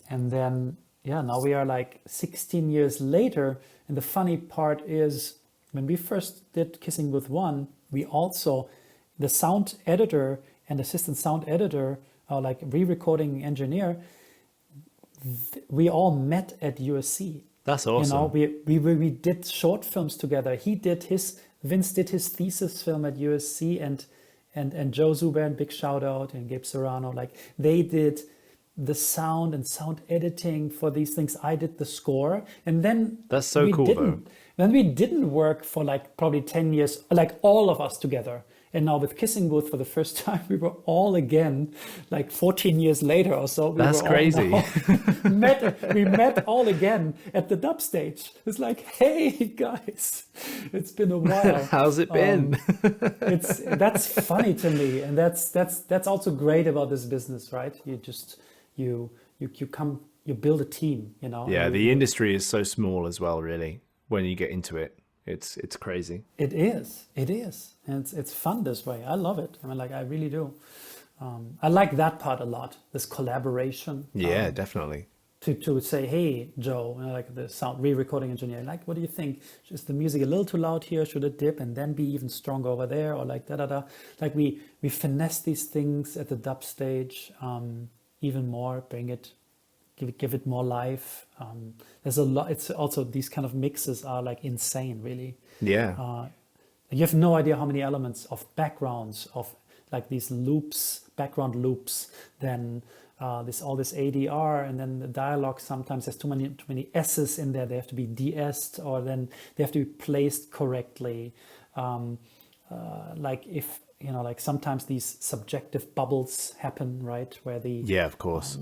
and then now we are like 16 years later. And the funny part is, when we first did Kissing Booth 1, we also, the sound editor and assistant sound editor, like re-recording engineer, we all met at USC. That's awesome. We did short films together. Vince did his thesis film at USC, and Joe Zuber, and big shout out, and Gabe Serrano, like they did the sound and sound editing for these things. I did the score, and then that's so cool though. Then we didn't work for like probably 10 years, like all of us together. And now with Kissing Booth for the first time, we were all again, like 14 years later or so. That's crazy. We met all again at the dub stage. It's like, hey guys, it's been a while. How's it been? That's funny to me, and that's also great about this business, right? You build a team, Yeah, the industry is so small as well, really. When you get into it, it's crazy. It is, and it's fun this way. I love it. I mean, like I really do. I like that part a lot. This collaboration. Yeah, definitely. To say, hey, Joe, like the sound re-recording engineer, like, what do you think? Is the music a little too loud here? Should it dip and then be even stronger over there, or like da? Like we finesse these things at the dub stage. Even more, give it more life. There's a lot. It's also, these kind of mixes are like insane, really. Yeah. You have no idea how many elements of backgrounds, of like these loops, background loops, then all this ADR, and then the dialogue sometimes has too many S's in there. They have to be de-essed, or then they have to be placed correctly. Like if, like sometimes these subjective bubbles happen, right? Where yeah, of course.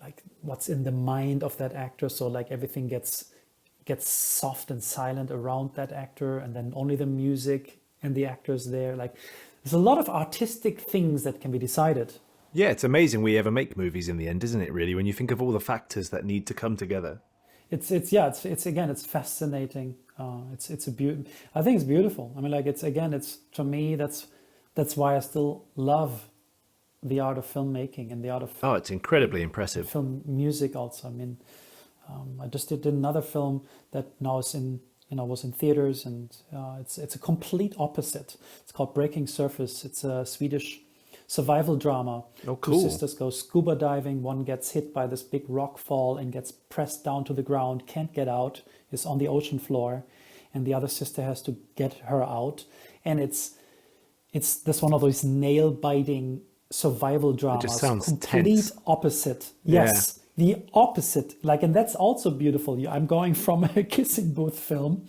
Like what's in the mind of that actor. So like everything gets soft and silent around that actor, and then only the music and the actors there. Like there's a lot of artistic things that can be decided. Yeah, it's amazing we ever make movies in the end, isn't it, really, when you think of all the factors that need to come together. it's again, it's fascinating. It's a I think it's beautiful. I mean, like it's to me, that's why I still love the art of filmmaking and the art of Oh, it's incredibly impressive. film music also. I mean, I just did another film that now is was in theaters, and it's a complete opposite. It's called Breaking Surface. It's a Swedish survival drama. Oh, cool. Two sisters go scuba diving. One gets hit by this big rock fall and gets pressed down to the ground, can't get out, is on the ocean floor, and the other sister has to get her out. And it's this one of those nail biting survival dramas. It just sounds complete tense. Opposite. Yes. Yeah. The opposite, and that's also beautiful. I'm going from a kissing booth film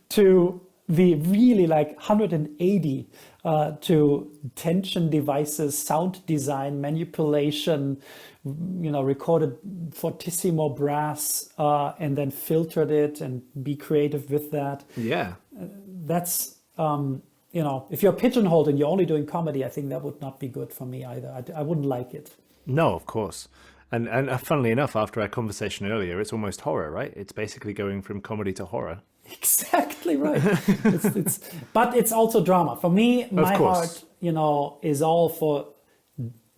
to the really 180 to tension devices, sound design, manipulation, recorded fortissimo brass, and then filtered it and be creative with that. Yeah. That's, if you're pigeonholed and you're only doing comedy, I think that would not be good for me either. I wouldn't like it. No, of course. And funnily enough, after our conversation earlier, it's almost horror, right? It's basically going from comedy to horror. Exactly right. But it's also drama. For me, my heart, is all for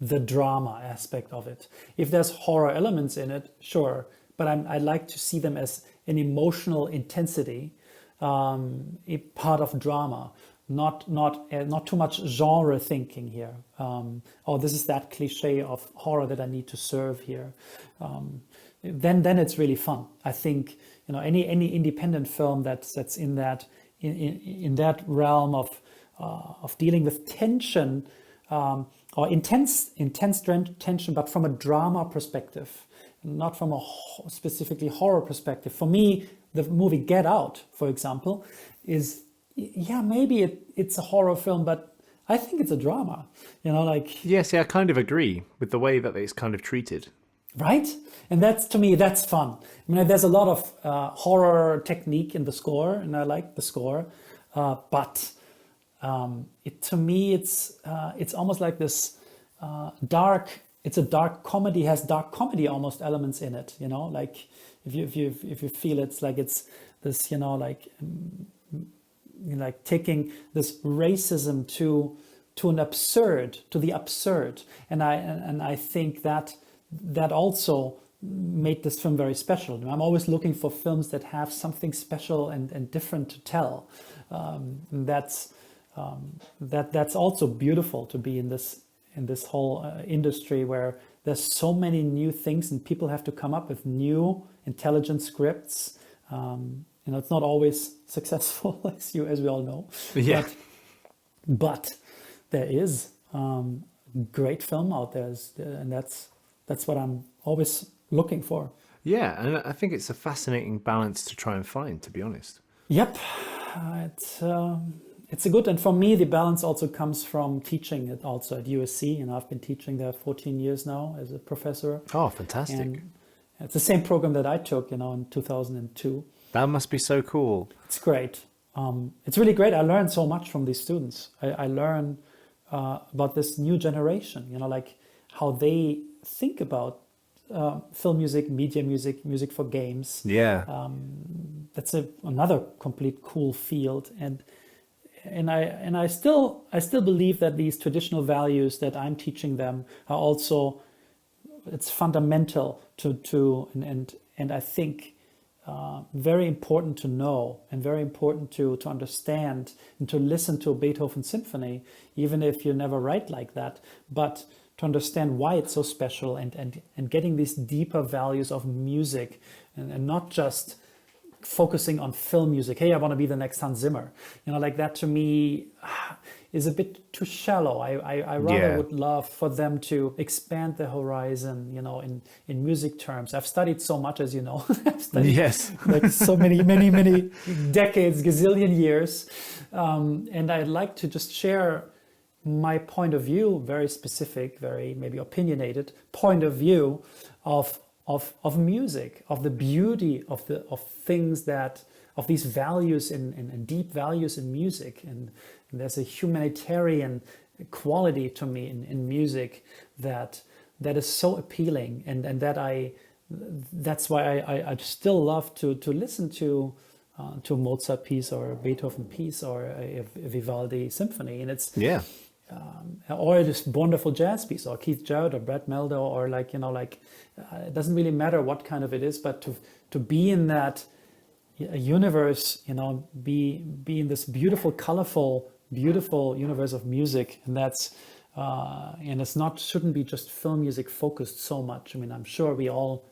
the drama aspect of it. If there's horror elements in it, sure. But I like to see them as an emotional intensity, a part of drama. Not too much genre thinking here. This is that cliche of horror that I need to serve here. Then it's really fun. I think any independent film that's in that realm of dealing with tension or intense tension, but from a drama perspective, not from a specifically horror perspective. For me, the movie Get Out, for example, is. Yeah, maybe it's a horror film, but I think it's a drama. Yes, I kind of agree with the way that it's kind of treated. Right? And to me, that's fun. I mean, there's a lot of horror technique in the score, and I like the score. But to me, it's almost like this dark. It's a dark comedy, has dark comedy almost elements in it. Like if you feel it's this, taking this racism to the absurd, and I think that also made this film very special. I'm always looking for films that have something special and different to tell. That's also beautiful to be in this whole industry where there's so many new things and people have to come up with new intelligent scripts. It's not always successful, as we all know. Yeah. But there is great film out there, and that's what I'm always looking for. Yeah, and I think it's a fascinating balance to try and find, to be honest. Yep, it's a good, and for me the balance also comes from teaching it also at USC. I've been teaching there 14 years now as a professor. Oh, fantastic! And it's the same program that I took, in 2002. That must be so cool. It's great. It's really great. I learned so much from these students. I learn about this new generation, how they think about film music, media music for games. Yeah. That's another complete cool field. And I still believe that these traditional values that I'm teaching them are also, it's fundamental and I think very important to know and very important to understand and to listen to a Beethoven symphony, even if you never write like that, but to understand why it's so special and getting these deeper values of music and not just focusing on film music. Hey, I want to be the next Hans Zimmer. That to me is a bit too shallow. I rather would love for them to expand the horizon, in music terms. I've studied so much, as you know. I've studied so many decades, gazillion years. And I'd like to just share my point of view, very specific, very maybe opinionated point of view of music, of the beauty of things of these values and deep values in music. And there's a humanitarian quality to me in music that is so appealing and that I that's why I still love to listen to Mozart piece or a Beethoven piece or a Vivaldi symphony, and it's Yeah. or this wonderful jazz piece or Keith Jarrett or Brad Mehldau or it doesn't really matter what kind of it is, but to be in that universe, be in this beautiful, colorful, beautiful universe of music, and that's and it's not shouldn't be just film music focused so much. I mean, I'm sure we all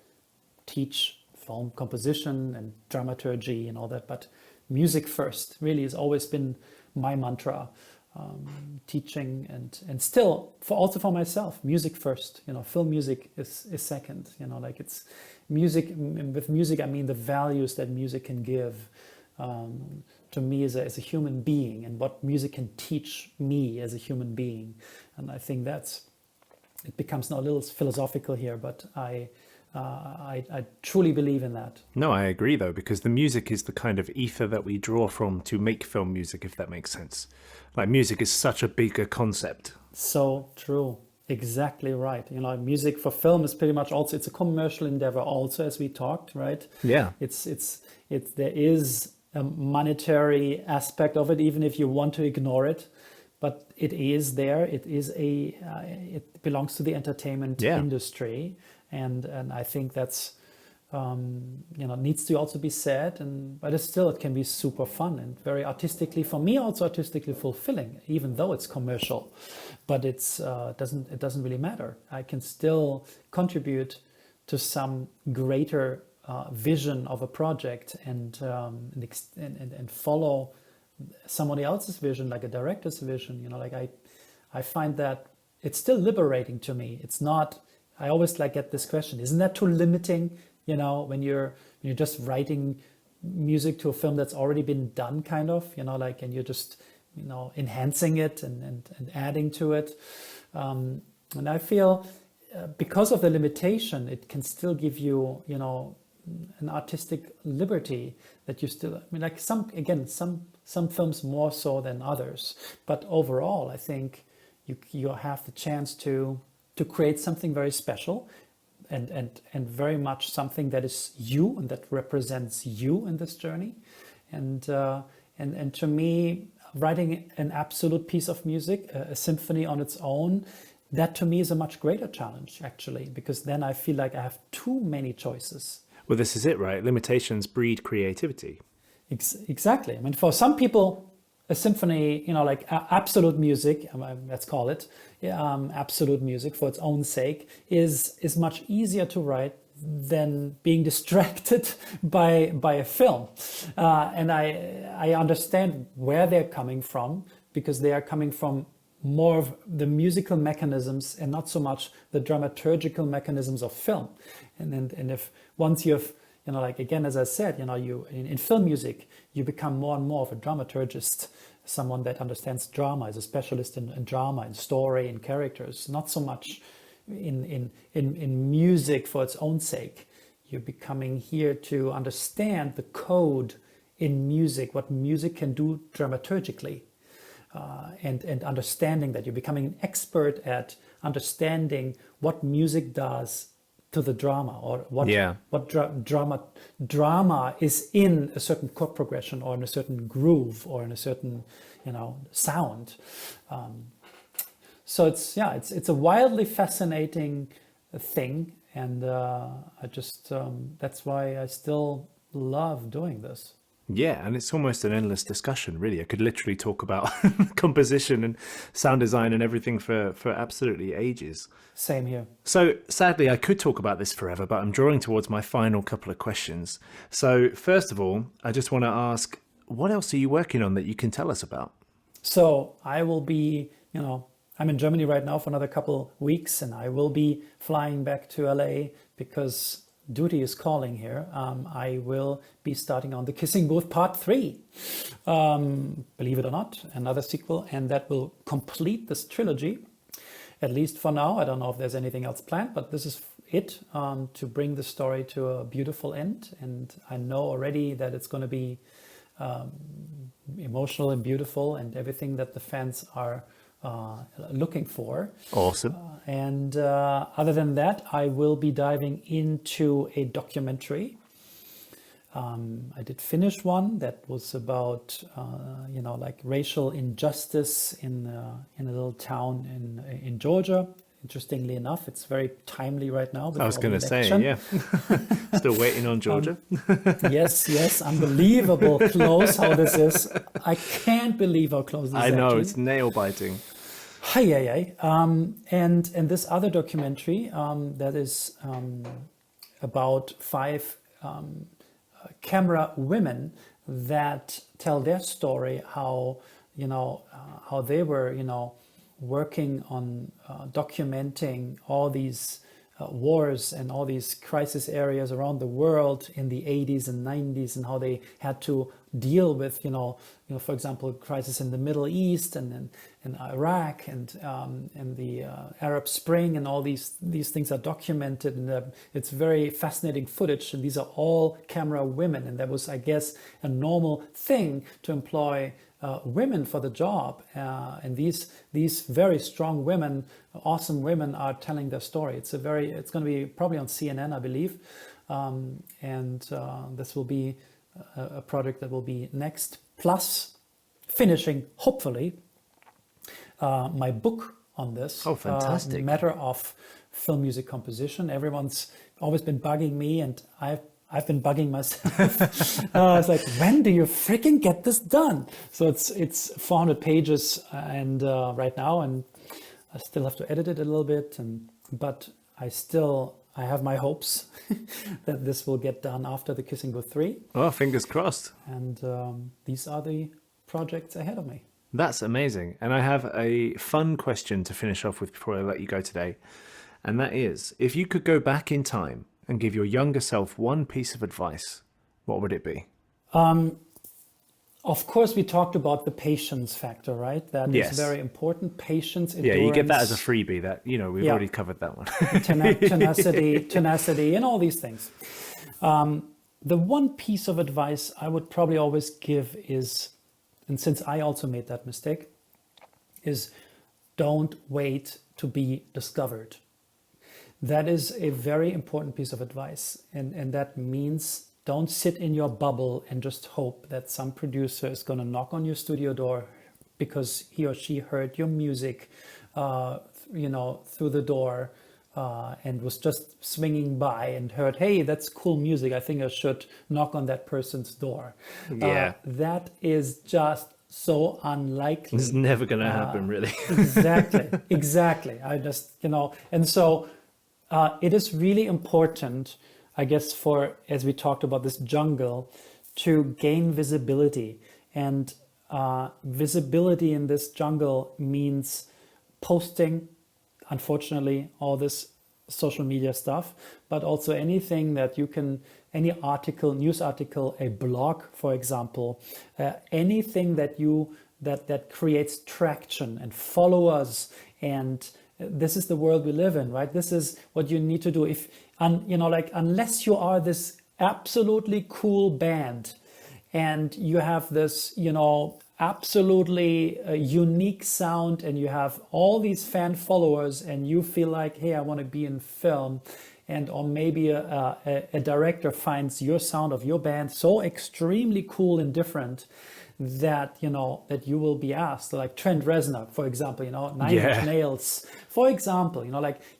teach film composition and dramaturgy and all that, but music first really has always been my mantra. Teaching and still also for myself, music first. Film music is second. It's music. With music, I mean the values that music can give to me as a human being, and what music can teach me as a human being. And I think it becomes now a little philosophical here, but I truly believe in that. No, I agree though, because the music is the kind of ether that we draw from to make film music, if that makes sense. Like music is such a bigger concept. So true. Exactly right. Music for film is pretty much also, it's a commercial endeavor also, as we talked, right? Yeah. There is a monetary aspect of it, even if you want to ignore it, but it is there. It belongs to the entertainment industry. And I think that's, needs to also be said, but it can be super fun and very artistically, for me, also artistically fulfilling, even though it's commercial. But it doesn't really matter. I can still contribute to some greater vision of a project and follow somebody else's vision, like a director's vision. I find that it's still liberating to me. It's not. I always get this question: isn't that too limiting? When you're just writing music to a film that's already been done, kind of, and you're just, enhancing it and adding to it. And I feel because of the limitation, it can still give you, an artistic liberty that you still, some films more so than others, but overall, I think you have the chance to create something very special and very much something that is you and that represents you in this journey. And to me, writing an absolute piece of music, a symphony on its own, that to me is a much greater challenge, actually, because then I feel like I have too many choices. Well, this is it, right? Limitations breed creativity. Exactly. I mean, for some people, a symphony, absolute music, let's call it, absolute music for its own sake, is much easier to write than being distracted by a film. And I understand where they're coming from, because they are coming from more of the musical mechanisms and not so much the dramaturgical mechanisms of film. And if once you've, again, as I said, you in film music, you become more and more of a dramaturgist, someone that understands drama, is a specialist in drama, in story, in characters, not so much in music for its own sake. You're becoming here to understand the code in music, what music can do dramaturgically. And understanding that you're becoming an expert at understanding what music does to the drama, or what drama is in a certain chord progression, or in a certain groove, or in a certain sound. So it's a wildly fascinating thing, and I just that's why I still love doing this. Yeah, and it's almost an endless discussion, really. I could literally talk about composition and sound design and everything for absolutely ages. Same here. So sadly, I could talk about this forever, but I'm drawing towards my final couple of questions. So first of all, I just want to ask, what else are you working on that you can tell us about? So I will be, I'm in Germany right now for another couple weeks, and I will be flying back to LA because duty is calling here. I will be starting on The Kissing Booth Part 3. Believe it or not, another sequel, and that will complete this trilogy, at least for now. I don't know if there's anything else planned, but this is it, to bring the story to a beautiful end. And I know already that it's going to be emotional and beautiful, and everything that the fans are looking for. Awesome. And other than that, I will be diving into a documentary. I did finish one that was about, like racial injustice in a little town in Georgia. Interestingly enough, it's very timely right now. I was going to say, yeah. Still waiting on Georgia. Yes, unbelievable close how this is. I can't believe how close this is. I know, actually. It's nail biting. Hi. And this other documentary that is about 5 camera women that tell their story, how they were working on documenting all these wars and all these crisis areas around the world in the 80s and 90s, and how they had to deal with for example, crisis in the Middle East and in Iraq and the Arab Spring, and all these things are documented, and it's very fascinating footage. And these are all camera women, and that was, I guess, a normal thing to employ women for the job, and these very strong women, awesome women, are telling their story. It's going to be probably on CNN, I believe, and this will be a project that will be next. Plus, finishing hopefully my book on this. Oh, fantastic! Matter of film music composition. Everyone's always been bugging me, and I've been bugging myself. It's like, when do you freaking get this done? So it's 400 pages and right now, and I still have to edit it a little bit, but I have my hopes that this will get done after the Kissing Booth 3. Oh, fingers crossed. And these are the projects ahead of me. That's amazing. And I have a fun question to finish off with before I let you go today. And that is, if you could go back in time and give your younger self one piece of advice, what would it be? Of course, we talked about the patience factor, right? That is very important. Patience, endurance. Yeah, you get that as a freebie. That we've already covered that one. tenacity, and all these things. The one piece of advice I would probably always give is, and since I also made that mistake, is don't wait to be discovered. That is a very important piece of advice, and that means don't sit in your bubble and just hope that some producer is going to knock on your studio door because he or she heard your music, through the door, and was just swinging by and heard, hey, that's cool music. I think I should knock on that person's door. Yeah, that is just so unlikely. It's never going to happen, really. Exactly. I just, and so it is really important, I guess, for, as we talked about this jungle, to gain visibility. And visibility in this jungle means posting, unfortunately, all this social media stuff, but also anything that you can, any article, news article, a blog, for example, anything that that creates traction and followers. And this is the world we live in, right? This is what you need to do. Unless you are this absolutely cool band and you have this, absolutely unique sound, and you have all these fan followers, and you feel like, hey, I want to be in film, or maybe a director finds your sound of your band so extremely cool and different that that you will be asked, like Trent Reznor, for example, Nine Inch Nails, for example,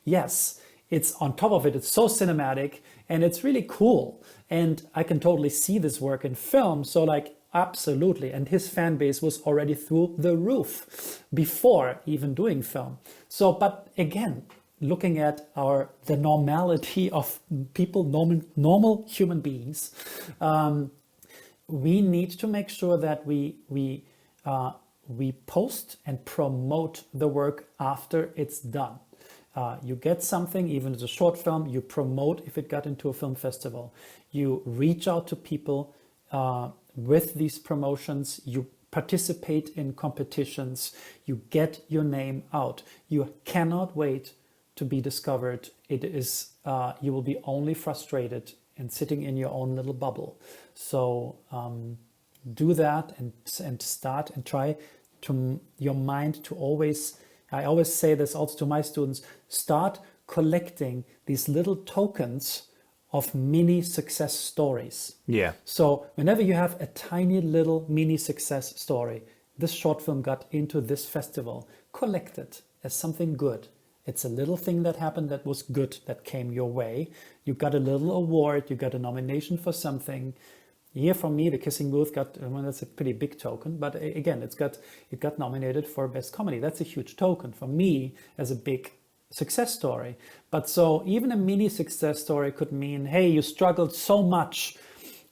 yes, it's on top of it, it's so cinematic and it's really cool, and I can totally see this work in film. So absolutely, and his fan base was already through the roof before even doing film. So, but again, looking at the normality of people, normal human beings, we need to make sure that we post and promote the work after it's done. You get something, even as a short film, you promote if it got into a film festival. You reach out to people with these promotions. You participate in competitions. You get your name out. You cannot wait to be discovered. It is you will be only frustrated and sitting in your own little bubble. So do that and start and try to your mind to always, I always say this also to my students, start collecting these little tokens of mini success stories. Yeah. So whenever you have a tiny little mini success story, this short film got into this festival, collect it as something good. It's a little thing that happened that was good, that came your way. You got a little award, you got a nomination for something. Here from me, The Kissing Booth got, well, that's a pretty big token, but again, it got nominated for Best Comedy. That's a huge token for me as a big success story. But so even a mini success story could mean, hey, you struggled so much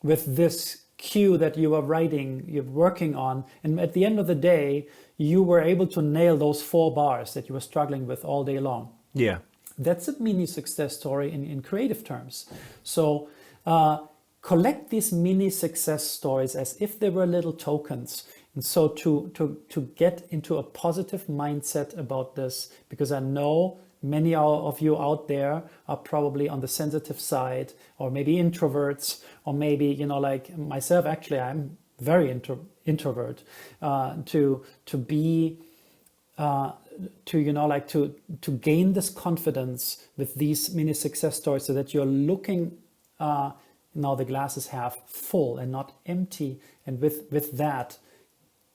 with this cue that you were writing, you're working on, and at the end of the day, you were able to nail those 4 bars that you were struggling with all day long. Yeah. That's a mini success story in creative terms. So collect these mini success stories as if they were little tokens. And so to get into a positive mindset about this, because I know many of you out there are probably on the sensitive side, or maybe introverts, or maybe, like myself, actually, I'm very introvert, to gain this confidence with these mini success stories, so that you're looking now the glass is half full and not empty. And with that,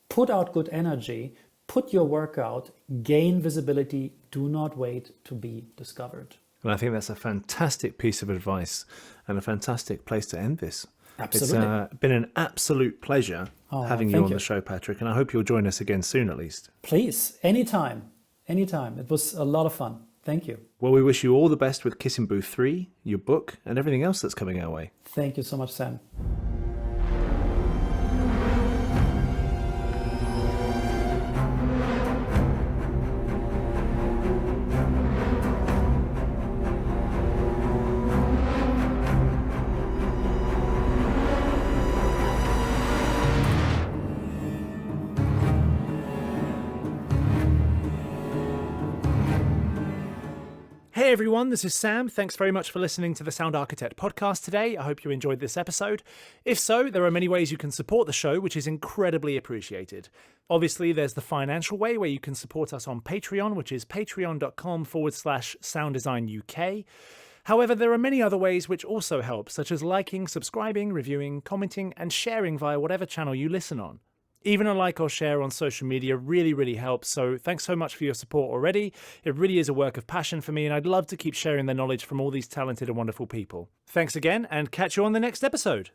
put out good energy, put your work out, gain visibility, do not wait to be discovered. And I think that's a fantastic piece of advice and a fantastic place to end this. Absolutely. It's been an absolute pleasure having you on the show, Patrick, and I hope you'll join us again soon at least. Please, anytime. It was a lot of fun. Thank you. Well, we wish you all the best with Kissing Booth 3, your book, and everything else that's coming our way. Thank you so much, Sam. Hey everyone, this is Sam. Thanks very much for listening to the Sound Architect podcast today. I hope you enjoyed this episode. If so, there are many ways you can support the show, which is incredibly appreciated. Obviously, there's the financial way where you can support us on Patreon, which is patreon.com/sounddesignuk. However, there are many other ways which also help, such as liking, subscribing, reviewing, commenting, and sharing via whatever channel you listen on. Even a like or share on social media really helps, so thanks so much for your support already. It really is a work of passion for me, and I'd love to keep sharing the knowledge from all these talented and wonderful people. Thanks again, and catch you on the next episode.